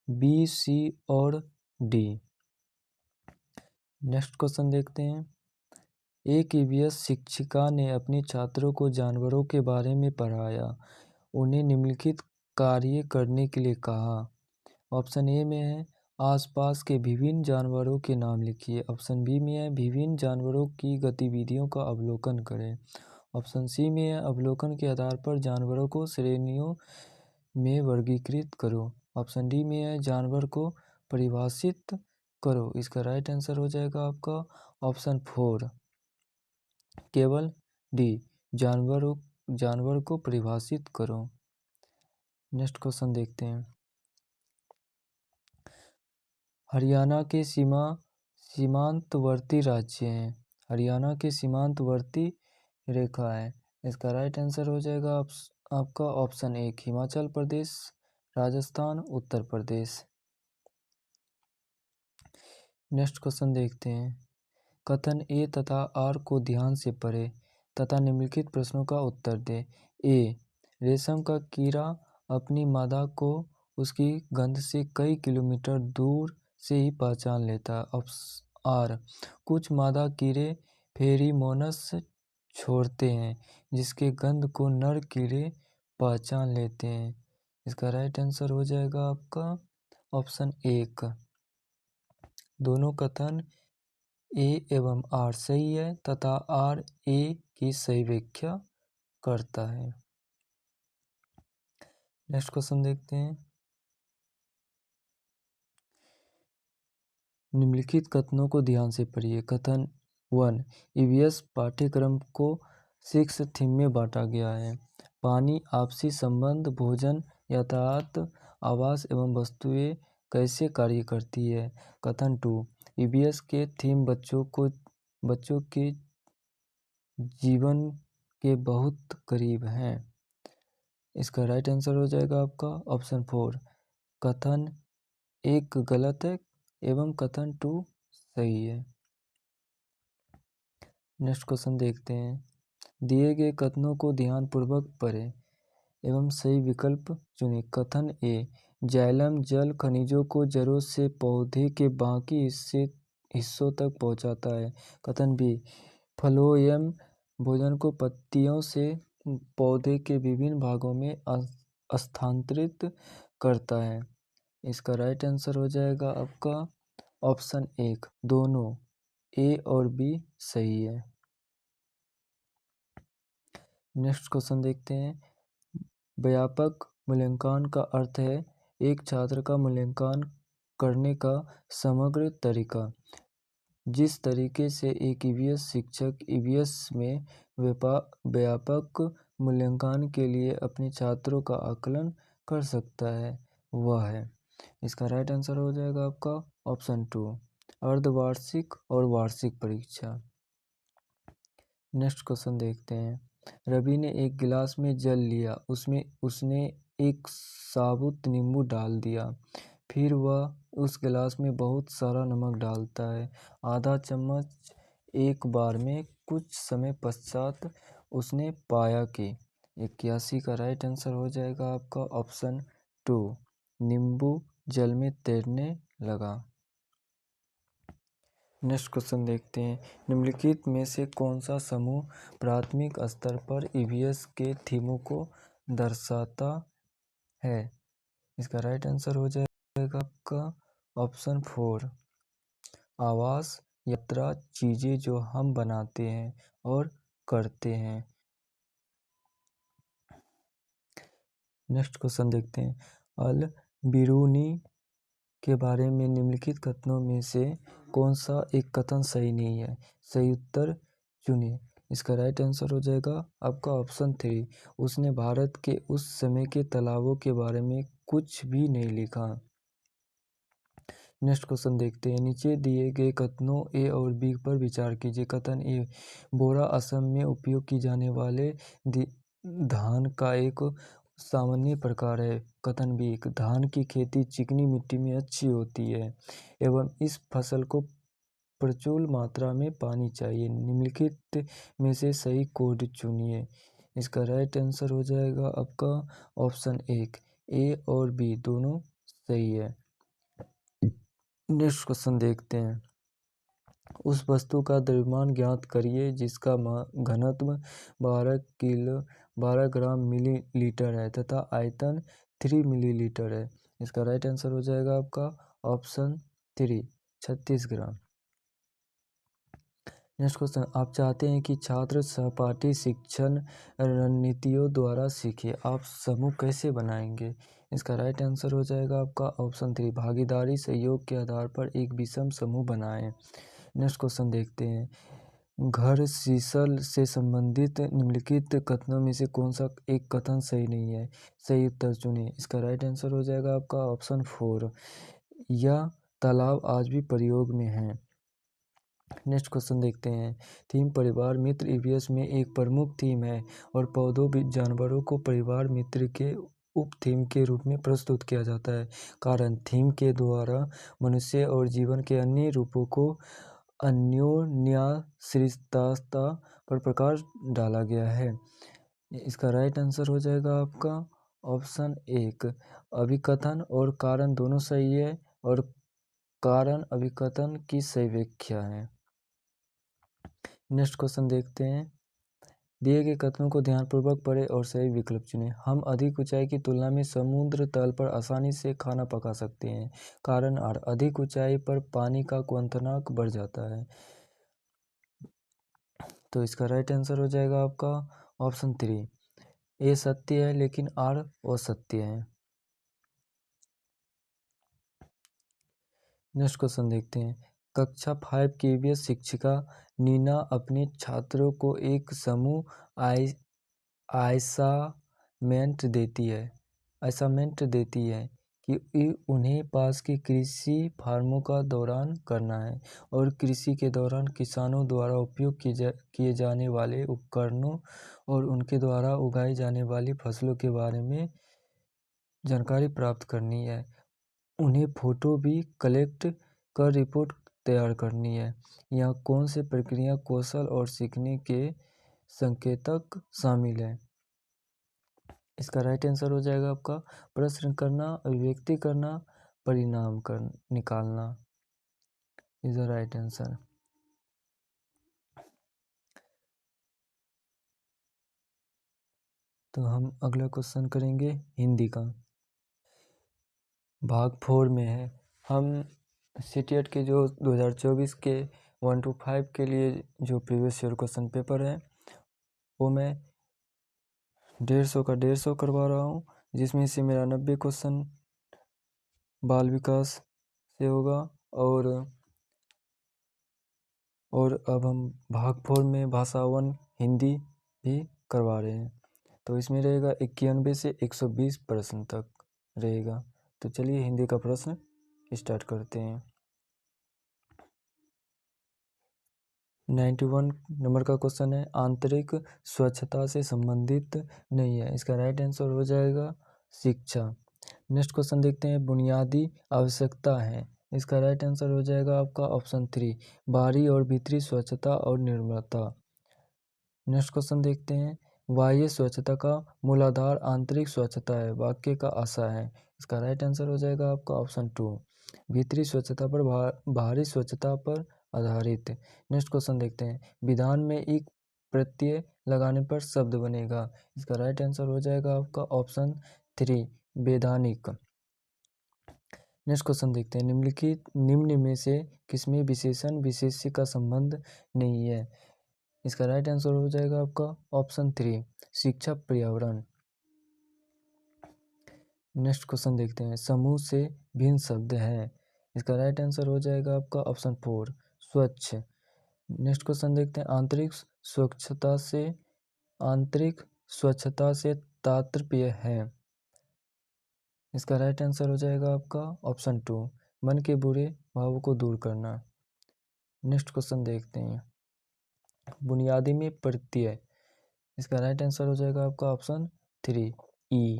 बी, सी और डी। नेक्स्ट क्वेश्चन देखते हैं। एक ईवीएस शिक्षिका ने अपने छात्रों को जानवरों के बारे में पढ़ाया। उन्हें निम्नलिखित कार्य करने के लिए कहा। ऑप्शन ए में है आसपास के विभिन्न जानवरों के नाम लिखिए। ऑप्शन बी में है विभिन्न जानवरों की गतिविधियों का अवलोकन करें। ऑप्शन सी में है अवलोकन के आधार पर जानवरों को श्रेणियों में वर्गीकृत करो। ऑप्शन डी में है जानवर को परिभाषित करो। इसका राइट आंसर हो जाएगा आपका ऑप्शन 4 केवल डी जानवर को परिभाषित करो। नेक्स्ट क्वेश्चन देखते हैं। हरियाणा के सीमांतवर्ती राज्य हैं। हरियाणा के सीमांतवर्ती रेखा है। इसका राइट आंसर हो जाएगा आपका option 1 Himachal Pradesh, Rajasthan, Uttar Pradesh. Next question देखते हैं। कथन ए तथा आर को ध्यान से पढ़े तथा निम्नलिखित प्रश्नों का उत्तर दे। ए रेशम का कीड़ा अपनी मादा को उसकी गंध से कई किलोमीटर दूर से ही पहचान लेता है। आर कुछ मादा कीड़े फेरीमोनस छोड़ते हैं जिसके गंध को नर कीड़े पहचान लेते हैं। इसका राइट आंसर हो जाएगा आपका ऑप्शन 1। दोनों कथन ए एवं आर सही है तथा आर ए की सही व्याख्या करता है। नेक्स्ट क्वेश्चन देखते हैं। निम्नलिखित कथनों को ध्यान से पढ़िए। कथन 1 ईवीएस पाठ्यक्रम को 6 थीम में बांटा गया है। पानी, आपसी संबंध, भोजन, यातायात, आवास एवं वस्तुएं कैसे कार्य करती है। कथन 2 ईवीएस के थीम बच्चों के जीवन के बहुत करीब हैं। इसका राइट आंसर हो जाएगा आपका ऑप्शन 4 कथन 1 गलत है एवं कथन 2 सही है। नेक्स्ट क्वेश्चन देखते हैं। दिए गए कथनों को ध्यानपूर्वक पढ़ें एवं सही विकल्प चुनें। कथन ए जाइलम जल खनिजों को जड़ों से पौधे के बाकी हिस्सों तक पहुंचाता है। कथन बी फ्लोएम भोजन को पत्तियों से पौधे के विभिन्न भागों में स्थानांतरित करता है। इसका राइट आंसर हो जाएगा आपका ऑप्शन 1 दोनों ए और बी सही है। नेक्स्ट क्वेश्चन देखते हैं। व्यापक मूल्यांकन का अर्थ है एक छात्र का मूल्यांकन करने का समग्र तरीका। जिस तरीके से एक ईवीएस शिक्षक ईवीएस में व्यापक मूल्यांकन के लिए अपने छात्रों का आकलन कर सकता है वह है। इसका राइट आंसर हो जाएगा आपका ऑप्शन 2 अर्धवार्षिक और वार्षिक परीक्षा। नेक्स्ट क्वेश्चन देखते हैं। रवि ने एक गिलास में जल लिया, उसमें उसने एक साबुत नींबू डाल दिया, फिर वह उस गिलास में बहुत सारा नमक डालता है, आधा चम्मच एक बार में। कुछ समय पश्चात उसने पाया कि 81 का राइट आंसर हो जाएगा आपका ऑप्शन 2 नींबू जल में तैरने लगा। नेक्स्ट क्वेश्चन देखते हैं। निम्नलिखित में से कौन सा समूह प्राथमिक स्तर पर ईवीएस के थीमों को दर्शाता है। इसका राइट आंसर हो जाएगा आपका ऑप्शन 4 आवास, यात्रा, चीजें जो हम बनाते हैं और करते हैं। नेक्स्ट क्वेश्चन देखते हैं। अल बिरूनी के बारे में निम्नलिखित कथनों में से कौन सा एक कथन सही नहीं है। सही उत्तर चुनिए। इसका राइट आंसर हो जाएगा आपका ऑप्शन 3 उसने भारत के उस समय के तालाबों के बारे में कुछ भी नहीं लिखा। नेक्स्ट क्वेश्चन देखते हैं। नीचे दिए गए कथनों ए और बी पर विचार कीजिए। कथन ए बोरा असम में उपयोग की जाने वाले धान का एक सामान्य प्रकार है। कथन बी धान की खेती चिकनी मिट्टी में अच्छी होती है एवं इस फसल को प्रचुर मात्रा में पानी चाहिए। निम्नलिखित में से सही कोड चुनिए। इसका राइट आंसर हो जाएगा आपका ऑप्शन 1 ए और बी दोनों सही है। नेक्स्ट क्वेश्चन देखते हैं। उस वस्तु का द्रव्यमान ज्ञात करिए जिसका घनत्व 12 ग्राम मिलीलीटर है तथा आयतन 3 मिलीलीटर है। इसका राइट आंसर हो जाएगा आपका ऑप्शन 3 36 ग्राम। नेक्स्ट क्वेश्चन, आप चाहते हैं कि छात्र सहपाठी शिक्षण रणनीतियों द्वारा सीखे, आप समूह कैसे बनाएंगे? इसका राइट आंसर हो जाएगा आपका ऑप्शन 3, भागीदारी सहयोग के आधार पर एक विषम समूह बनाएं। नेक्स्ट क्वेश्चन देखते हैं, घर शीतल से संबंधित निम्नलिखित कथनों में से कौन सा एक कथन सही नहीं है? सही उत्तर चुनें। इसका राइट आंसर हो जाएगा आपका ऑप्शन 4, यह तालाब आज भी प्रयोग में है। नेक्स्ट क्वेश्चन देखते हैं, थीम परिवार मित्र ईवीएस में एक प्रमुख थीम है और पौधों जानवरों को परिवार मित्र के उप थीम के रूप में प्रस्तुत किया जाता है। कारण, थीम के द्वारा मनुष्य और जीवन के अन्य रूपों को अन्योन्याश्रितता पर प्रकाश डाला गया है। इसका राइट आंसर हो जाएगा आपका ऑप्शन 1, अभिकथन और कारण दोनों सही है और कारण अभिकथन की सही व्याख्या है। नेक्स्ट क्वेश्चन देखते हैं, दिए गए कथनों को ध्यानपूर्वक पढ़ें और सही विकल्प चुनें। हम अधिक ऊंचाई की तुलना में समुद्र तल पर आसानी से खाना पका सकते हैं। कारण आर, अधिक ऊंचाई पर पानी का क्वथनांक बढ़ जाता है। तो इसका राइट आंसर हो जाएगा आपका ऑप्शन 3, ए सत्य है लेकिन आर असत्य है। नेक्स्ट क्वेश्चन देखते हैं, कक्षा 5 की ईवीएस शिक्षिका नीना अपने छात्रों को एक समूह असाइनमेंट देती है कि उन्हें पास की कृषि फार्मों का दौरान करना है और कृषि के दौरान किसानों द्वारा उपयोग किए जाने वाले उपकरणों और उनके द्वारा उगाई जाने वाली फसलों के बारे में जानकारी प्राप्त करनी है। उन्हें फोटो भी कलेक्ट कर रिपोर्ट तैयार करनी है। यहाँ कौन से प्रक्रिया कौशल और सीखने के संकेतक शामिल है? इसका राइट आंसर हो जाएगा आपका प्रश्न करना, अभिव्यक्ति करना, परिणाम निकालना इज द राइट आंसर। तो हम अगला क्वेश्चन करेंगे हिंदी का, भाग 4 में है। हम सीटीएट के जो 2024 के 1 to 5 के लिए जो प्रीवियस ईयर क्वेश्चन पेपर है वो मैं 150 का 150 करवा रहा हूँ, जिसमें से मेरा 90 क्वेश्चन बाल विकास से होगा और अब हम भाग 4 में भाषा 1 हिंदी भी करवा रहे हैं। तो इसमें रहेगा 91 से 120 प्रश्न तक रहेगा। तो चलिए हिंदी का प्रश्न स्टार्ट करते हैं। 91 नंबर का क्वेश्चन है, आंतरिक स्वच्छता से संबंधित नहीं है। इसका राइट आंसर हो जाएगा शिक्षा। नेक्स्ट क्वेश्चन देखते हैं, बुनियादी आवश्यकता है। इसका राइट आंसर हो जाएगा आपका ऑप्शन 3, बाहरी और भीतरी स्वच्छता और निर्मलता। नेक्स्ट क्वेश्चन देखते हैं, बाह्य स्वच्छता का मूलाधार आंतरिक स्वच्छता है, वाक्य का आशा है। इसका राइट आंसर हो जाएगा आपका ऑप्शन 2, भीतरी स्वच्छता पर बाहरी स्वच्छता पर आधारित। नेक्स्ट क्वेश्चन देखते हैं, विधान में एक प्रत्यय लगाने पर शब्द बनेगा। इसका राइट आंसर हो जाएगा आपका ऑप्शन 3, वैधानिक। नेक्स्ट क्वेश्चन देखते हैं, निम्न में से किसमें विशेषण विशेष्य का संबंध नहीं है? इसका राइट आंसर हो जाएगा आपका ऑप्शन 3, शिक्षा पर्यावरण। नेक्स्ट क्वेश्चन देखते हैं, समूह से भिन्न शब्द है। इसका राइट आंसर हो जाएगा आपका ऑप्शन 4, स्वच्छ। नेक्स्ट क्वेश्चन देखते हैं, आंतरिक स्वच्छता से तात्पर्य है। इसका राइट आंसर हो जाएगा आपका ऑप्शन 2, मन के बुरे भावों को दूर करना। नेक्स्ट क्वेश्चन देखते हैं, बुनियादी में प्रत्यय। इसका राइट आंसर हो जाएगा आपका ऑप्शन 3, ई।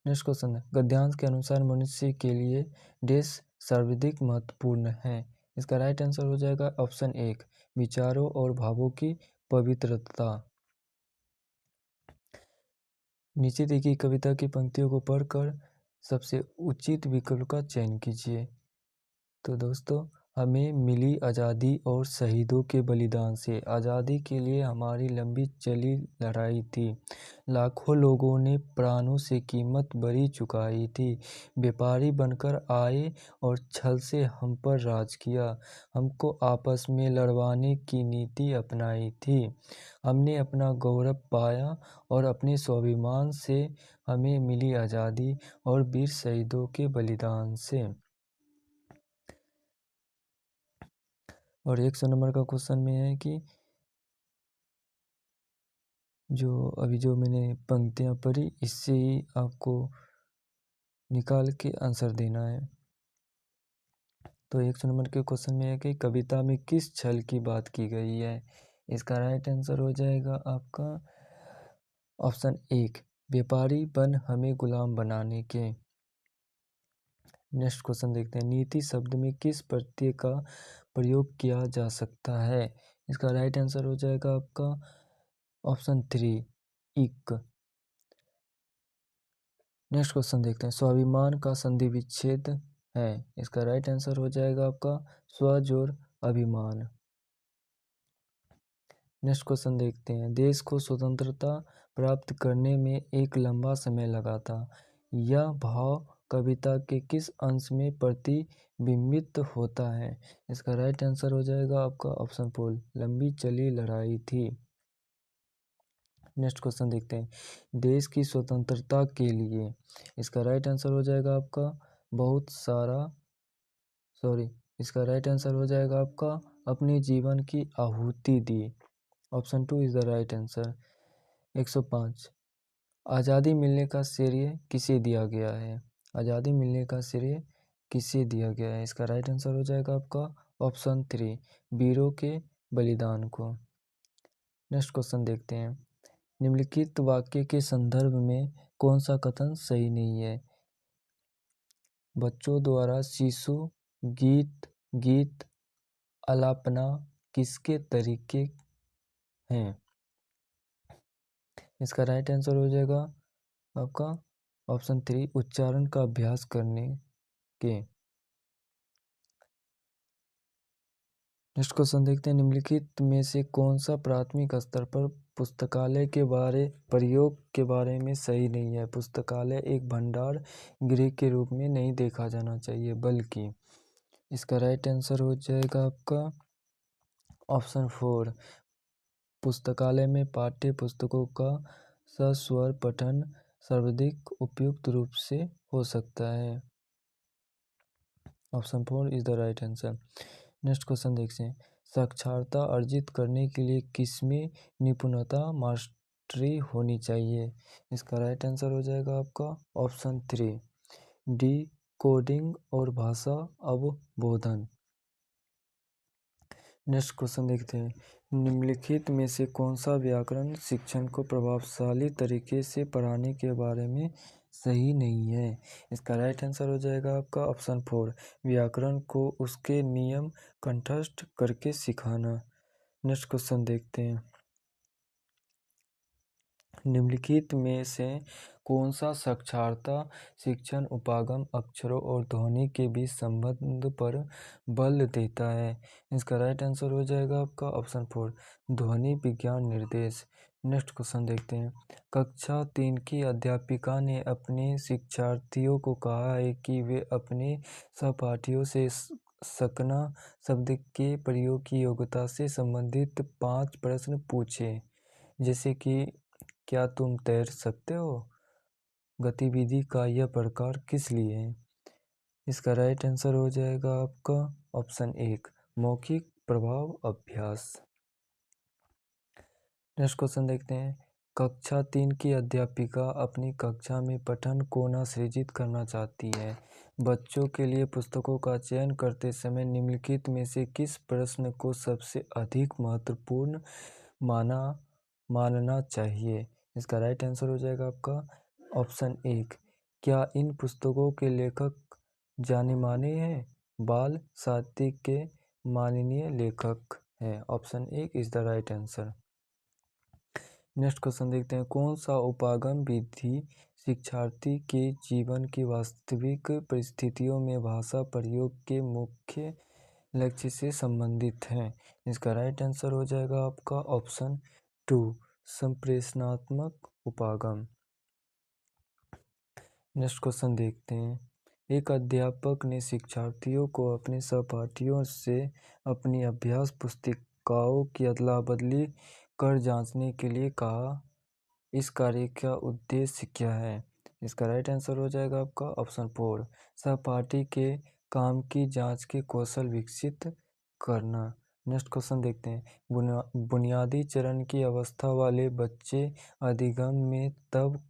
नेक्स्ट क्वेश्चन है, गद्यांश के अनुसार मनुष्य के लिए डैश सर्वाधिक महत्वपूर्ण है। इसका राइट आंसर हो जाएगा ऑप्शन 1, विचारों और भावों की पवित्रता। नीचे दी गई कविता की पंक्तियों को पढ़कर सबसे उचित विकल्प का चयन कीजिए। तो दोस्तों हमें मिली आज़ादी और शहीदों के बलिदान से। आज़ादी के लिए हमारी लंबी चली लड़ाई थी। लाखों लोगों ने प्राणों से कीमत बड़ी चुकाई थी। व्यापारी बनकर आए और छल से हम पर राज किया। हमको आपस में लड़वाने की नीति अपनाई थी। हमने अपना गौरव पाया और अपने स्वाभिमान से। हमें मिली आज़ादी और वीर शहीदों के बलिदान से। और 100 नंबर का क्वेश्चन में है कि जो मैंने पंक्तियाँ पढ़ी इससे ही आपको निकाल के आंसर देना है। तो 100 नंबर के क्वेश्चन में है कि कविता में किस छल की बात की गई है। इसका राइट आंसर हो जाएगा आपका ऑप्शन 1, व्यापारी बन हमें गुलाम बनाने के। नेक्स्ट क्वेश्चन देखते हैं, नीति शब्द में किस प्रत्यय का प्रयोग किया जा सकता है। इसका राइट आंसर हो जाएगा आपका ऑप्शन 3, इक। नेक्स्ट क्वेश्चन देखते हैं, स्वाभिमान का संधि विच्छेद है। इसका राइट आंसर हो जाएगा आपका स्व जोड़ अभिमान। नेक्स्ट क्वेश्चन देखते हैं, देश को स्वतंत्रता प्राप्त करने में एक लंबा समय लगा था। यह भाव कविता के किस अंश में प्रतिबिंबित होता है। इसका राइट आंसर हो जाएगा आपका ऑप्शन 4, लंबी चली लड़ाई थी। नेक्स्ट क्वेश्चन देखते हैं, देश की स्वतंत्रता के लिए। इसका राइट आंसर हो जाएगा आपका बहुत सारा इसका राइट आंसर हो जाएगा आपका अपने जीवन की आहुति दी। Option 2 is the right answer. 105, आज़ादी मिलने का श्रेय किसे दिया गया है। आज़ादी मिलने का श्रेय किसे दिया गया है। इसका राइट आंसर हो जाएगा आपका ऑप्शन 3, वीरों के बलिदान को। नेक्स्ट क्वेश्चन देखते हैं, निम्नलिखित वाक्य के संदर्भ में कौन सा कथन सही नहीं है। बच्चों द्वारा शिशु गीत आलापना किसके तरीके हैं। इसका राइट आंसर हो जाएगा आपका ऑप्शन 3, उच्चारण का अभ्यास करने के। नेक्स्ट क्वेश्चन देखते हैं, निम्नलिखित में से कौन सा प्राथमिक स्तर पर पुस्तकालय के प्रयोग के बारे में सही नहीं है। पुस्तकालय एक भंडार गृह के रूप में नहीं देखा जाना चाहिए बल्कि। इसका राइट आंसर हो जाएगा आपका ऑप्शन 4, पुस्तकालय में पाठ्य पुस्तकों का सस्वर पठन सर्वाधिक उपयुक्त रूप से हो सकता है। Option 4 is the right answer. Next question देखते हैं, साक्षरता अर्जित करने के लिए किसमें निपुणता मास्टरी होनी चाहिए। इसका राइट आंसर हो जाएगा आपका ऑप्शन 3, डी कोडिंग और भाषा अवबोधन। नेक्स्ट क्वेश्चन देखते हैं, निम्नलिखित में से कौन सा व्याकरण शिक्षण को प्रभावशाली तरीके से पढ़ाने के बारे में सही नहीं है। इसका राइट आंसर हो जाएगा आपका ऑप्शन 4, व्याकरण को उसके नियम कंठस्थ करके सिखाना। नेक्स्ट क्वेश्चन देखते हैं, निम्नलिखित में से कौन सा साक्षरता शिक्षण उपागम अक्षरों और ध्वनि के बीच संबंध पर बल देता है। इसका राइट आंसर हो जाएगा आपका ऑप्शन 4, ध्वनि विज्ञान निर्देश। नेक्स्ट क्वेश्चन देखते हैं, कक्षा 3 की अध्यापिका ने अपने शिक्षार्थियों को कहा है कि वे अपने सहपाठियों से सकना शब्द के प्रयोग की योग्यता से संबंधित 5 प्रश्न पूछें, जैसे कि क्या तुम तैर सकते हो, गतिविधि का यह प्रकार किस लिए है। इसका राइट आंसर हो जाएगा आपका ऑप्शन 1, मौखिक प्रभाव अभ्यास। नेक्स्ट क्वेश्चन देखते हैं, कक्षा 3 की अध्यापिका अपनी कक्षा में पठन कोना सृजित करना चाहती है। बच्चों के लिए पुस्तकों का चयन करते समय निम्नलिखित में से किस प्रश्न को सबसे अधिक महत्वपूर्ण मानना चाहिए। इसका राइट आंसर हो जाएगा आपका ऑप्शन 1, क्या इन पुस्तकों के लेखक जाने माने हैं। बाल साहित्य के माननीय लेखक हैं। Option 1 is the right answer. Next question देखते हैं, कौन सा उपागम विधि शिक्षार्थी के जीवन की वास्तविक परिस्थितियों में भाषा प्रयोग के मुख्य लक्ष्य से संबंधित हैं। इसका राइट आंसर हो जाएगा आपका ऑप्शन 2, संप्रेषणात्मक उपागम। नेक्स्ट क्वेश्चन देखते हैं। एक अध्यापक ने शिक्षार्थियों को अपने सहपाठियों से अपनी अभ्यास पुस्तिकाओं की अदला बदली कर जांचने के लिए कहा। इस कार्य का उद्देश्य क्या है? इसका राइट आंसर हो जाएगा आपका ऑप्शन 4, सहपाठी के काम की जांच के कौशल विकसित करना। नेक्स्ट क्वेश्चन देखते हैं। बुनियादी चरण की अवस्था वाले बच्चे अधिगम में तब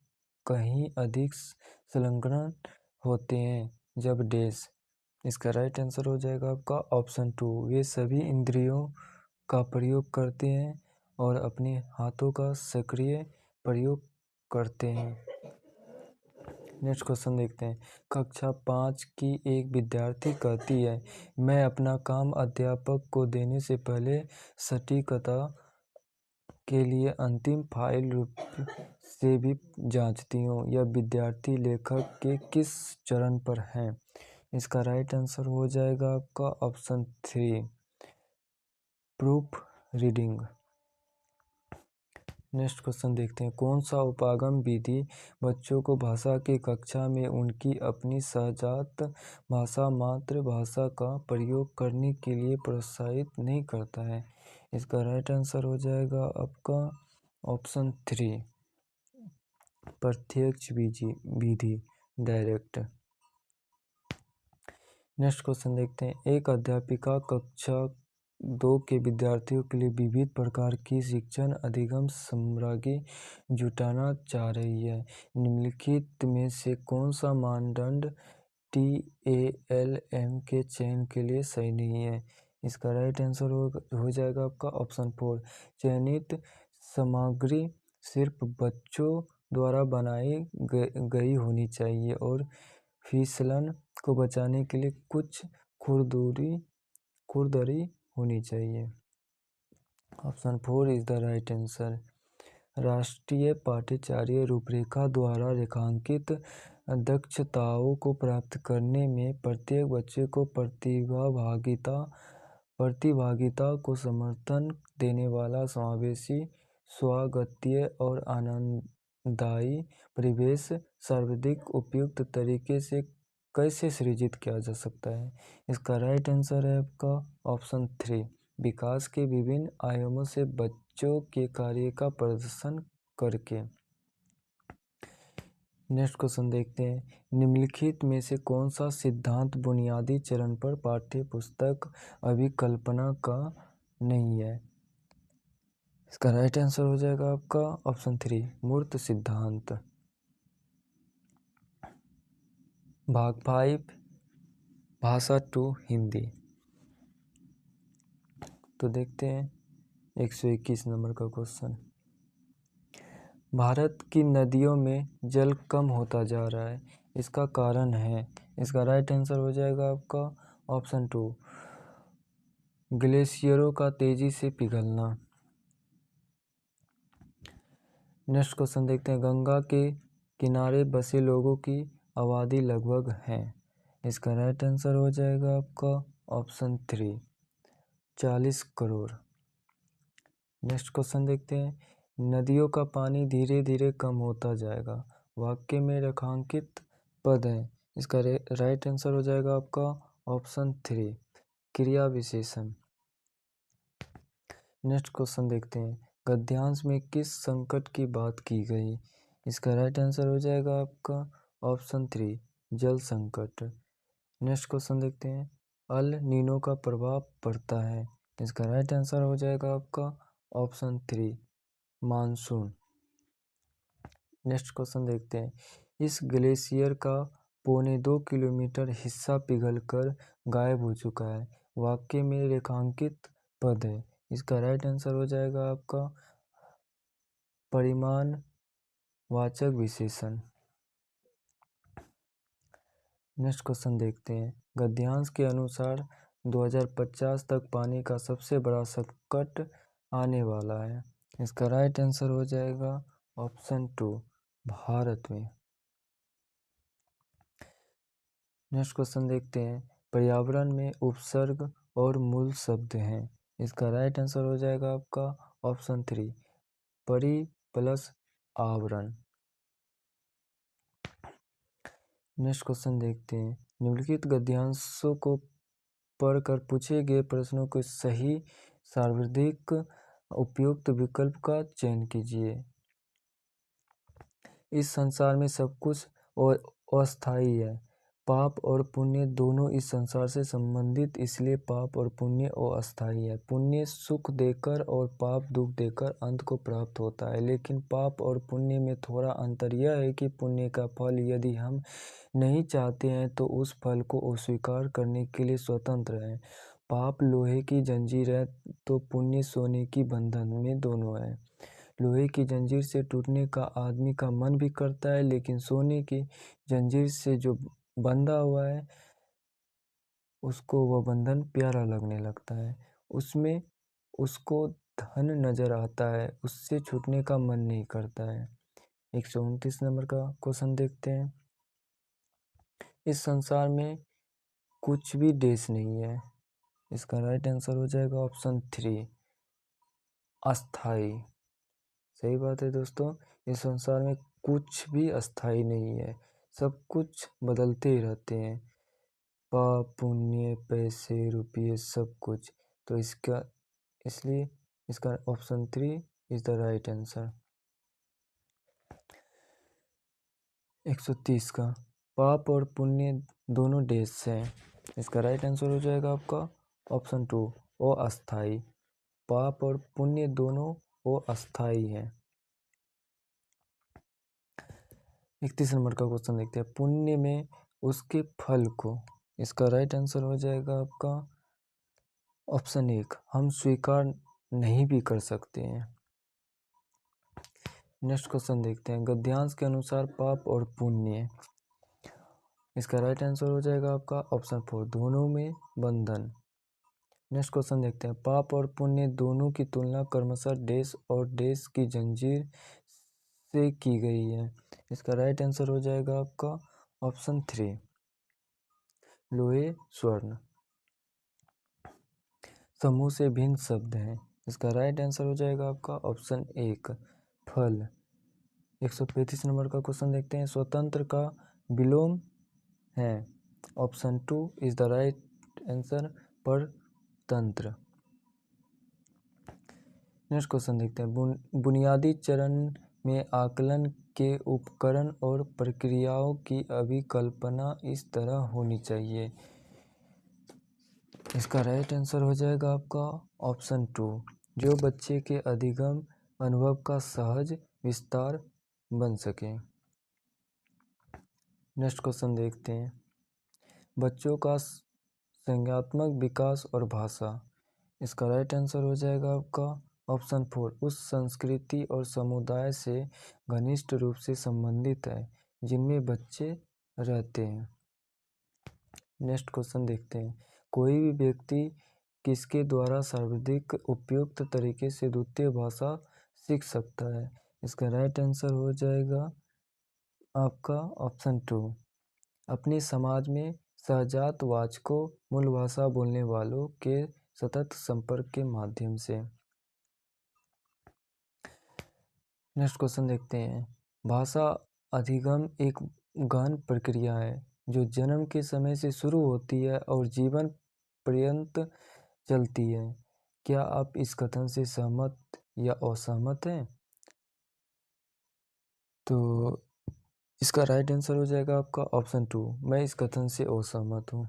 कहीं अधिक संलग्न होते हैं जब डैश। इसका राइट आंसर हो जाएगा आपका ऑप्शन 2, वे सभी इंद्रियों का प्रयोग करते हैं और अपने हाथों का सक्रिय प्रयोग करते हैं। नेक्स्ट क्वेश्चन देखते हैं। कक्षा 5 की एक विद्यार्थी कहती है, मैं अपना काम अध्यापक को देने से पहले सटीकता के लिए अंतिम फाइल रूप से भी जांचती हूँ। यह विद्यार्थी लेखक के किस चरण पर है? इसका राइट आंसर हो जाएगा आपका option 3, proof reading. Next question देखते हैं। कौन सा उपागम विधि बच्चों को भाषा की कक्षा में उनकी अपनी सहजात भाषा मातृभाषा का प्रयोग करने के लिए प्रोत्साहित नहीं करता है? इसका राइट आंसर हो जाएगा आपका ऑप्शन 3, प्रत्यक्ष विधि, डायरेक्ट। नेक्स्ट क्वेश्चन देखते हैं। एक अध्यापिका कक्षा 2 के विद्यार्थियों के लिए विविध प्रकार की शिक्षण अधिगम सामग्री जुटाना चाह रही है। निम्नलिखित में से कौन सा मानदंड TALM के चयन के लिए सही नहीं है? इसका राइट आंसर हो जाएगा आपका ऑप्शन 4, चयनित सामग्री सिर्फ बच्चों द्वारा बनाई गई होनी चाहिए और फिसलन को बचाने के लिए कुछ खुरदरी होनी चाहिए। Option 4 is the right answer. राष्ट्रीय पाठ्यचर्या रूपरेखा द्वारा रेखांकित दक्षताओं को प्राप्त करने में प्रत्येक बच्चे को प्रतिभागिता को समर्थन देने वाला समावेशी, स्वागतीय और आनंददायी परिवेश सर्वाधिक उपयुक्त तरीके से कैसे सृजित किया जा सकता है? इसका राइट आंसर है आपका ऑप्शन 3, विकास के विभिन्न आयामों से बच्चों के कार्य का प्रदर्शन करके। नेक्स्ट क्वेश्चन देखते हैं। निम्नलिखित में से कौन सा सिद्धांत बुनियादी चरण पर पाठ्य पुस्तक अभिकल्पना का नहीं है? इसका राइट आंसर हो जाएगा आपका ऑप्शन 3, मूर्त सिद्धांत। भाग 5, भाषा 2 हिंदी। तो देखते हैं 121 नंबर का क्वेश्चन। भारत की नदियों में जल कम होता जा रहा है, इसका कारण है? इसका राइट आंसर हो जाएगा आपका ऑप्शन 2, ग्लेशियरों का तेजी से पिघलना। नेक्स्ट क्वेश्चन देखते हैं। गंगा के किनारे बसे लोगों की आबादी लगभग है। इसका राइट आंसर हो जाएगा आपका ऑप्शन 3, 40 करोड़। नेक्स्ट क्वेश्चन देखते हैं। नदियों का पानी धीरे धीरे कम होता जाएगा, वाक्य में रेखांकित पद है। इसका राइट आंसर हो जाएगा आपका ऑप्शन 3, क्रिया विशेषण। नेक्स्ट क्वेश्चन देखते हैं। गद्यांश में किस संकट की बात की गई? इसका राइट आंसर हो जाएगा आपका ऑप्शन 3, जल संकट। नेक्स्ट क्वेश्चन देखते हैं। अल नीनो का प्रभाव पड़ता है। इसका राइट आंसर हो जाएगा आपका ऑप्शन 3, मानसून। नेक्स्ट क्वेश्चन देखते हैं। इस ग्लेशियर का 1.25 किलोमीटर हिस्सा पिघलकर गायब हो चुका है, वाक्य में रेखांकित पद है। इसका राइट आंसर हो जाएगा आपका परिमाणवाचक विशेषण। नेक्स्ट क्वेश्चन देखते हैं। गद्यांश के अनुसार 2050 तक पानी का सबसे बड़ा संकट आने वाला है। इसका राइट आंसर हो जाएगा ऑप्शन 2, भारत में। नेक्स्ट क्वेश्चन देखते हैं। पर्यावरण में उपसर्ग और मूल शब्द हैं। इसका राइट आंसर हो जाएगा आपका ऑप्शन 3, परि प्लस आवरण। नेक्स्ट क्वेश्चन देखते हैं। निम्नलिखित गद्यांशों को पढ़कर पूछे गए प्रश्नों के सही सर्वाधिक उपयुक्त विकल्प का चयन कीजिए। इस संसार में सब कुछ अस्थायी है। पाप और पुण्य दोनों इस संसार से संबंधित, इसलिए पाप और पुण्य अस्थायी है। पुण्य सुख देकर और पाप दुख देकर अंत को प्राप्त होता है, लेकिन पाप और पुण्य में थोड़ा अंतर यह है कि पुण्य का फल यदि हम नहीं चाहते हैं तो उस फल को अस्वीकार करने के लिए स्वतंत्र है। पाप लोहे की जंजीर है तो पुण्य सोने की बंधन में दोनों है। लोहे की जंजीर से टूटने का आदमी का मन भी करता है, लेकिन सोने की जंजीर से जो बंधा हुआ है उसको वह बंधन प्यारा लगने लगता है। उसमें उसको धन नजर आता है, उससे छूटने का मन नहीं करता है। 129 नंबर का क्वेश्चन देखते हैं। इस संसार में कुछ भी देश नहीं है। इसका राइट आंसर हो जाएगा ऑप्शन 3, अस्थाई। सही बात है दोस्तों, इस संसार में कुछ भी अस्थाई नहीं है, सब कुछ बदलते ही रहते हैं। पाप पुण्य पैसे रुपये सब कुछ। तो इसलिए इसका option 3 is the right answer. 130 का, पाप और पुण्य दोनों देश हैं। इसका राइट आंसर हो जाएगा आपका ऑप्शन 2, वो अस्थाई। पाप और पुण्य दोनों वो अस्थाई हैं। 31 नंबर का क्वेश्चन देखते हैं। पुण्य में उसके फल को, इसका राइट आंसर हो जाएगा आपका ऑप्शन 1, हम स्वीकार नहीं भी कर सकते हैं। नेक्स्ट क्वेश्चन देखते हैं। गद्यांश के अनुसार पाप और पुण्य, इसका राइट आंसर हो जाएगा आपका ऑप्शन 4, दोनों में बंधन। नेक्स्ट क्वेश्चन देखते हैं। पाप और पुण्य दोनों की तुलना क्रमशः देश और देश की जंजीर से की गई है। इसका राइट आंसर हो जाएगा आपका ऑप्शन 3, लोहे स्वर्ण। समूह से भिन्न शब्द हैं। इसका राइट आंसर हो जाएगा आपका ऑप्शन 1, फल। 135 नंबर का क्वेश्चन देखते हैं। स्वतंत्र का विलोम है। Option 2 is the right answer, परतंत्र। नेक्स्ट क्वेश्चन देखते हैं। बुनियादी चरण में आकलन के उपकरण और प्रक्रियाओं की अभिकल्पना इस तरह होनी चाहिए। इसका राइट आंसर हो जाएगा आपका ऑप्शन 2, जो बच्चे के अधिगम अनुभव का सहज विस्तार बन सके। नेक्स्ट क्वेश्चन देखते हैं। बच्चों का संज्ञानात्मक विकास और भाषा, इसका राइट आंसर हो जाएगा आपका ऑप्शन 4, उस संस्कृति और समुदाय से घनिष्ठ रूप से संबंधित है जिनमें बच्चे रहते हैं। नेक्स्ट क्वेश्चन देखते हैं। कोई भी व्यक्ति किसके द्वारा सर्वाधिक उपयुक्त तरीके से द्वितीय भाषा सीख सकता है। इसका राइट आंसर हो जाएगा आपका ऑप्शन 2, अपने समाज में सहजात वाचकों मूल भाषा बोलने वालों के सतत संपर्क के माध्यम से। नेक्स्ट क्वेश्चन देखते हैं। भाषा अधिगम एक गहन प्रक्रिया है जो जन्म के समय से शुरू होती है और जीवन पर्यंत चलती है। क्या आप इस कथन से सहमत या असहमत हैं? तो इसका राइट आंसर हो जाएगा आपका ऑप्शन 2, मैं इस कथन से असहमत हूँ।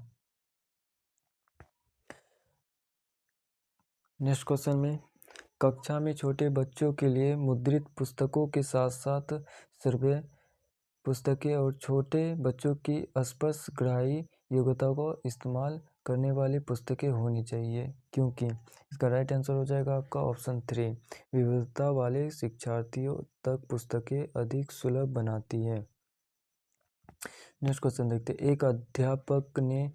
नेक्स्ट क्वेश्चन में, कक्षा में छोटे बच्चों के लिए मुद्रित पुस्तकों के साथ साथ श्रव्य पुस्तकें और छोटे बच्चों की स्पर्शग्राही योग्यता को इस्तेमाल करने वाली पुस्तकें होनी चाहिए, क्योंकि इसका राइट आंसर हो जाएगा आपका ऑप्शन 3, विविधता वाले शिक्षार्थियों तक पुस्तकें अधिक सुलभ बनाती है। नेक्स्ट क्वेश्चन देखते हैं। एक अध्यापक ने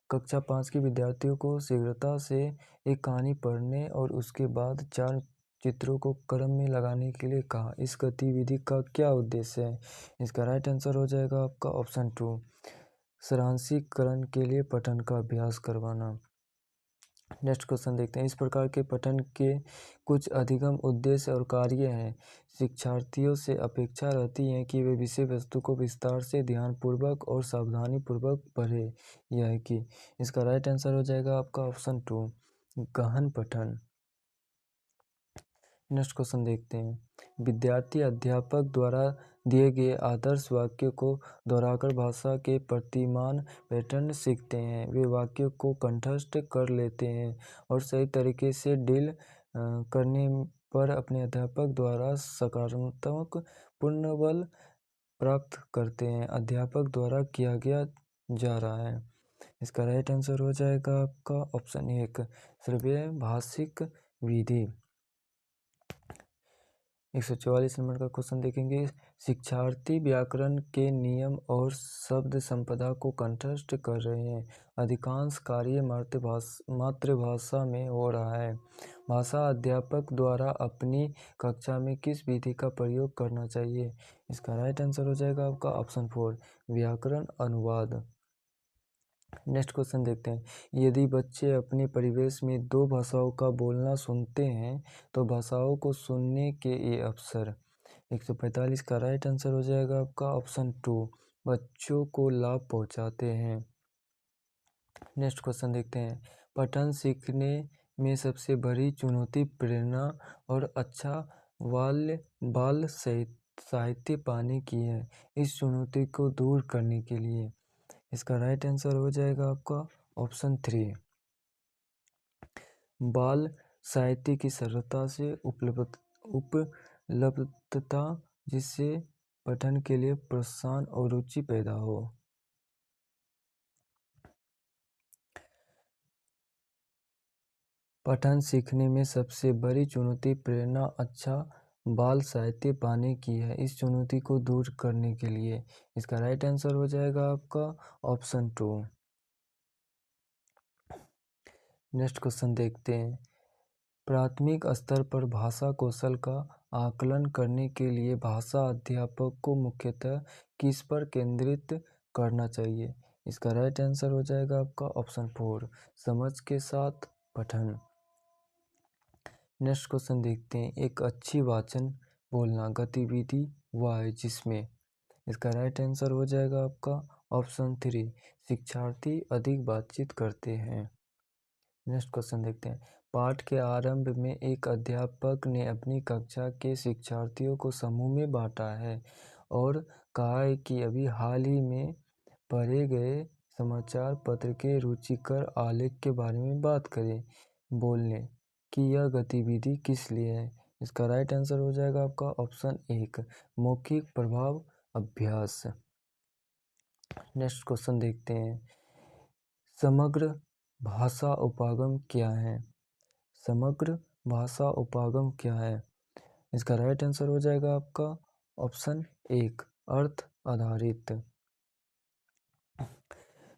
कक्षा 5 के विद्यार्थियों को शीघ्रता से एक कहानी पढ़ने और उसके बाद 4 चित्रों को क्रम में लगाने के लिए कहा। इस गतिविधि का क्या उद्देश्य है? इसका राइट आंसर हो जाएगा आपका ऑप्शन 2, सारांशिकरण के लिए पठन का अभ्यास करवाना। नेक्स्ट क्वेश्चन देखते हैं। इस प्रकार के पठन के कुछ अधिगम उद्देश्य और कार्य हैं। शिक्षार्थियों से अपेक्षा रहती है कि वे विषय वस्तु को विस्तार से, ध्यानपूर्वक और सावधानीपूर्वक पढ़े। यह है कि इसका राइट आंसर हो जाएगा आपका ऑप्शन 2, गहन पठन। नेक्स्ट क्वेश्चन देखते हैं। विद्यार्थी अध्यापक द्वारा दिए गए आदर्श वाक्य को दोहराकर भाषा के प्रतिमान पैटर्न सीखते हैं। वे वाक्य को कंठस्थ कर लेते हैं और सही तरीके से डील करने पर अपने अध्यापक द्वारा सकारात्मक पूर्णबल प्राप्त करते हैं। अध्यापक द्वारा किया गया जा रहा है। इसका राइट आंसर हो जाएगा आपका ऑप्शन 1, श्रव्य भाषिक विधि। 144 नंबर का क्वेश्चन देखेंगे। शिक्षार्थी व्याकरण के नियम और शब्द संपदा को कंठस्थ कर रहे हैं। अधिकांश कार्य मातृभाषा में हो रहा है। भाषा अध्यापक द्वारा अपनी कक्षा में किस विधि का प्रयोग करना चाहिए? इसका राइट आंसर हो जाएगा आपका ऑप्शन 4, व्याकरण अनुवाद। नेक्स्ट क्वेश्चन देखते हैं। यदि बच्चे अपने परिवेश में 2 भाषाओं का बोलना सुनते हैं तो भाषाओं को सुनने के ये अवसर। 145 का राइट आंसर हो जाएगा आपका ऑप्शन 2, बच्चों को लाभ पहुंचाते हैं। नेक्स्ट क्वेश्चन देखते हैं। पठन सीखने में सबसे बड़ी चुनौती प्रेरणा और अच्छा बाल साहित्य पाने की है। इस चुनौती को दूर करने के लिए इसका राइट आंसर हो जाएगा आपका ऑप्शन 3, बाल साहित्य की सरलता से उपलब्धता, जिससे पठन के लिए प्रोत्साहन और रुचि पैदा हो। पठन सीखने में सबसे बड़ी चुनौती प्रेरणा अच्छा बाल साहित्य पाने की है। इस चुनौती को दूर करने के लिए इसका राइट आंसर हो जाएगा आपका ऑप्शन 2। नेक्स्ट क्वेश्चन देखते हैं। प्राथमिक स्तर पर भाषा कौशल का आकलन करने के लिए भाषा अध्यापक को मुख्यतः किस पर केंद्रित करना चाहिए? इसका राइट आंसर हो जाएगा आपका ऑप्शन 4, समझ के साथ पठन। नेक्स्ट क्वेश्चन देखते हैं। एक अच्छी वाचन बोलना गतिविधि वह है जिसमें, इसका राइट आंसर हो जाएगा आपका ऑप्शन 3, शिक्षार्थी अधिक बातचीत करते हैं। नेक्स्ट क्वेश्चन देखते हैं। पाठ के आरंभ में एक अध्यापक ने अपनी कक्षा के शिक्षार्थियों को समूह में बांटा है और कहा है कि अभी हाल ही में पढ़े गए समाचार पत्र के रुचिकर आलेख के बारे में बात करें। बोलने कि यह गतिविधि किस लिए है? इसका राइट आंसर हो जाएगा आपका ऑप्शन 1, मौखिक प्रभाव अभ्यास। नेक्स्ट क्वेश्चन देखते हैं। समग्र भाषा उपागम क्या है? समग्र भाषा उपागम क्या है? इसका राइट आंसर हो जाएगा आपका ऑप्शन 1, अर्थ आधारित।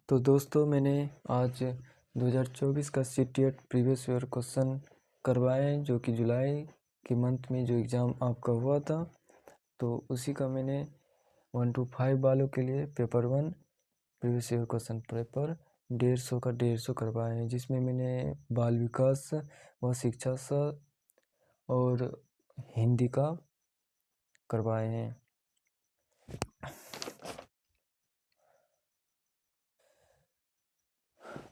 तो दोस्तों मैंने आज 2024 का CTET प्रीवियस ईयर क्वेश्चन करवाए हैं, जो कि जुलाई के मंथ में जो एग्ज़ाम आपका हुआ था। तो उसी का मैंने 1 to 5 वालों के लिए paper 1 previous year question paper 150 का 150 करवाए हैं, जिसमें मैंने बाल विकास व शिक्षा और हिंदी का करवाए हैं।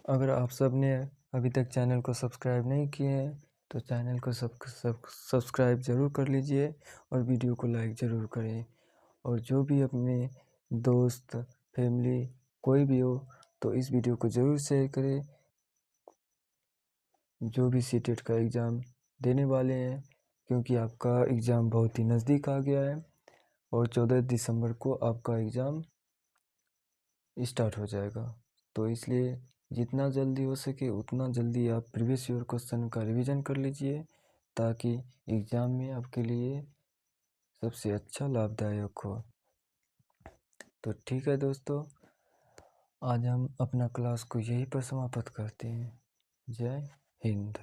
अगर आप सब ने अभी तक चैनल को सब्सक्राइब नहीं किए हैं तो चैनल को सब्सक्राइब ज़रूर कर लीजिए और वीडियो को लाइक ज़रूर करें। और जो भी अपने दोस्त फैमिली कोई भी हो तो इस वीडियो को ज़रूर शेयर करें, जो भी CTET का एग्ज़ाम देने वाले हैं, क्योंकि आपका एग्ज़ाम बहुत ही नज़दीक आ गया है और 14 दिसंबर को आपका एग्ज़ाम स्टार्ट हो जाएगा। तो इसलिए जितना जल्दी हो सके उतना जल्दी आप प्रीवियस ईयर क्वेश्चन का रिवीजन कर लीजिए, ताकि एग्ज़ाम में आपके लिए सबसे अच्छा लाभदायक हो। तो ठीक है दोस्तों, आज हम अपना क्लास को यहीं पर समाप्त करते हैं। जय हिंद।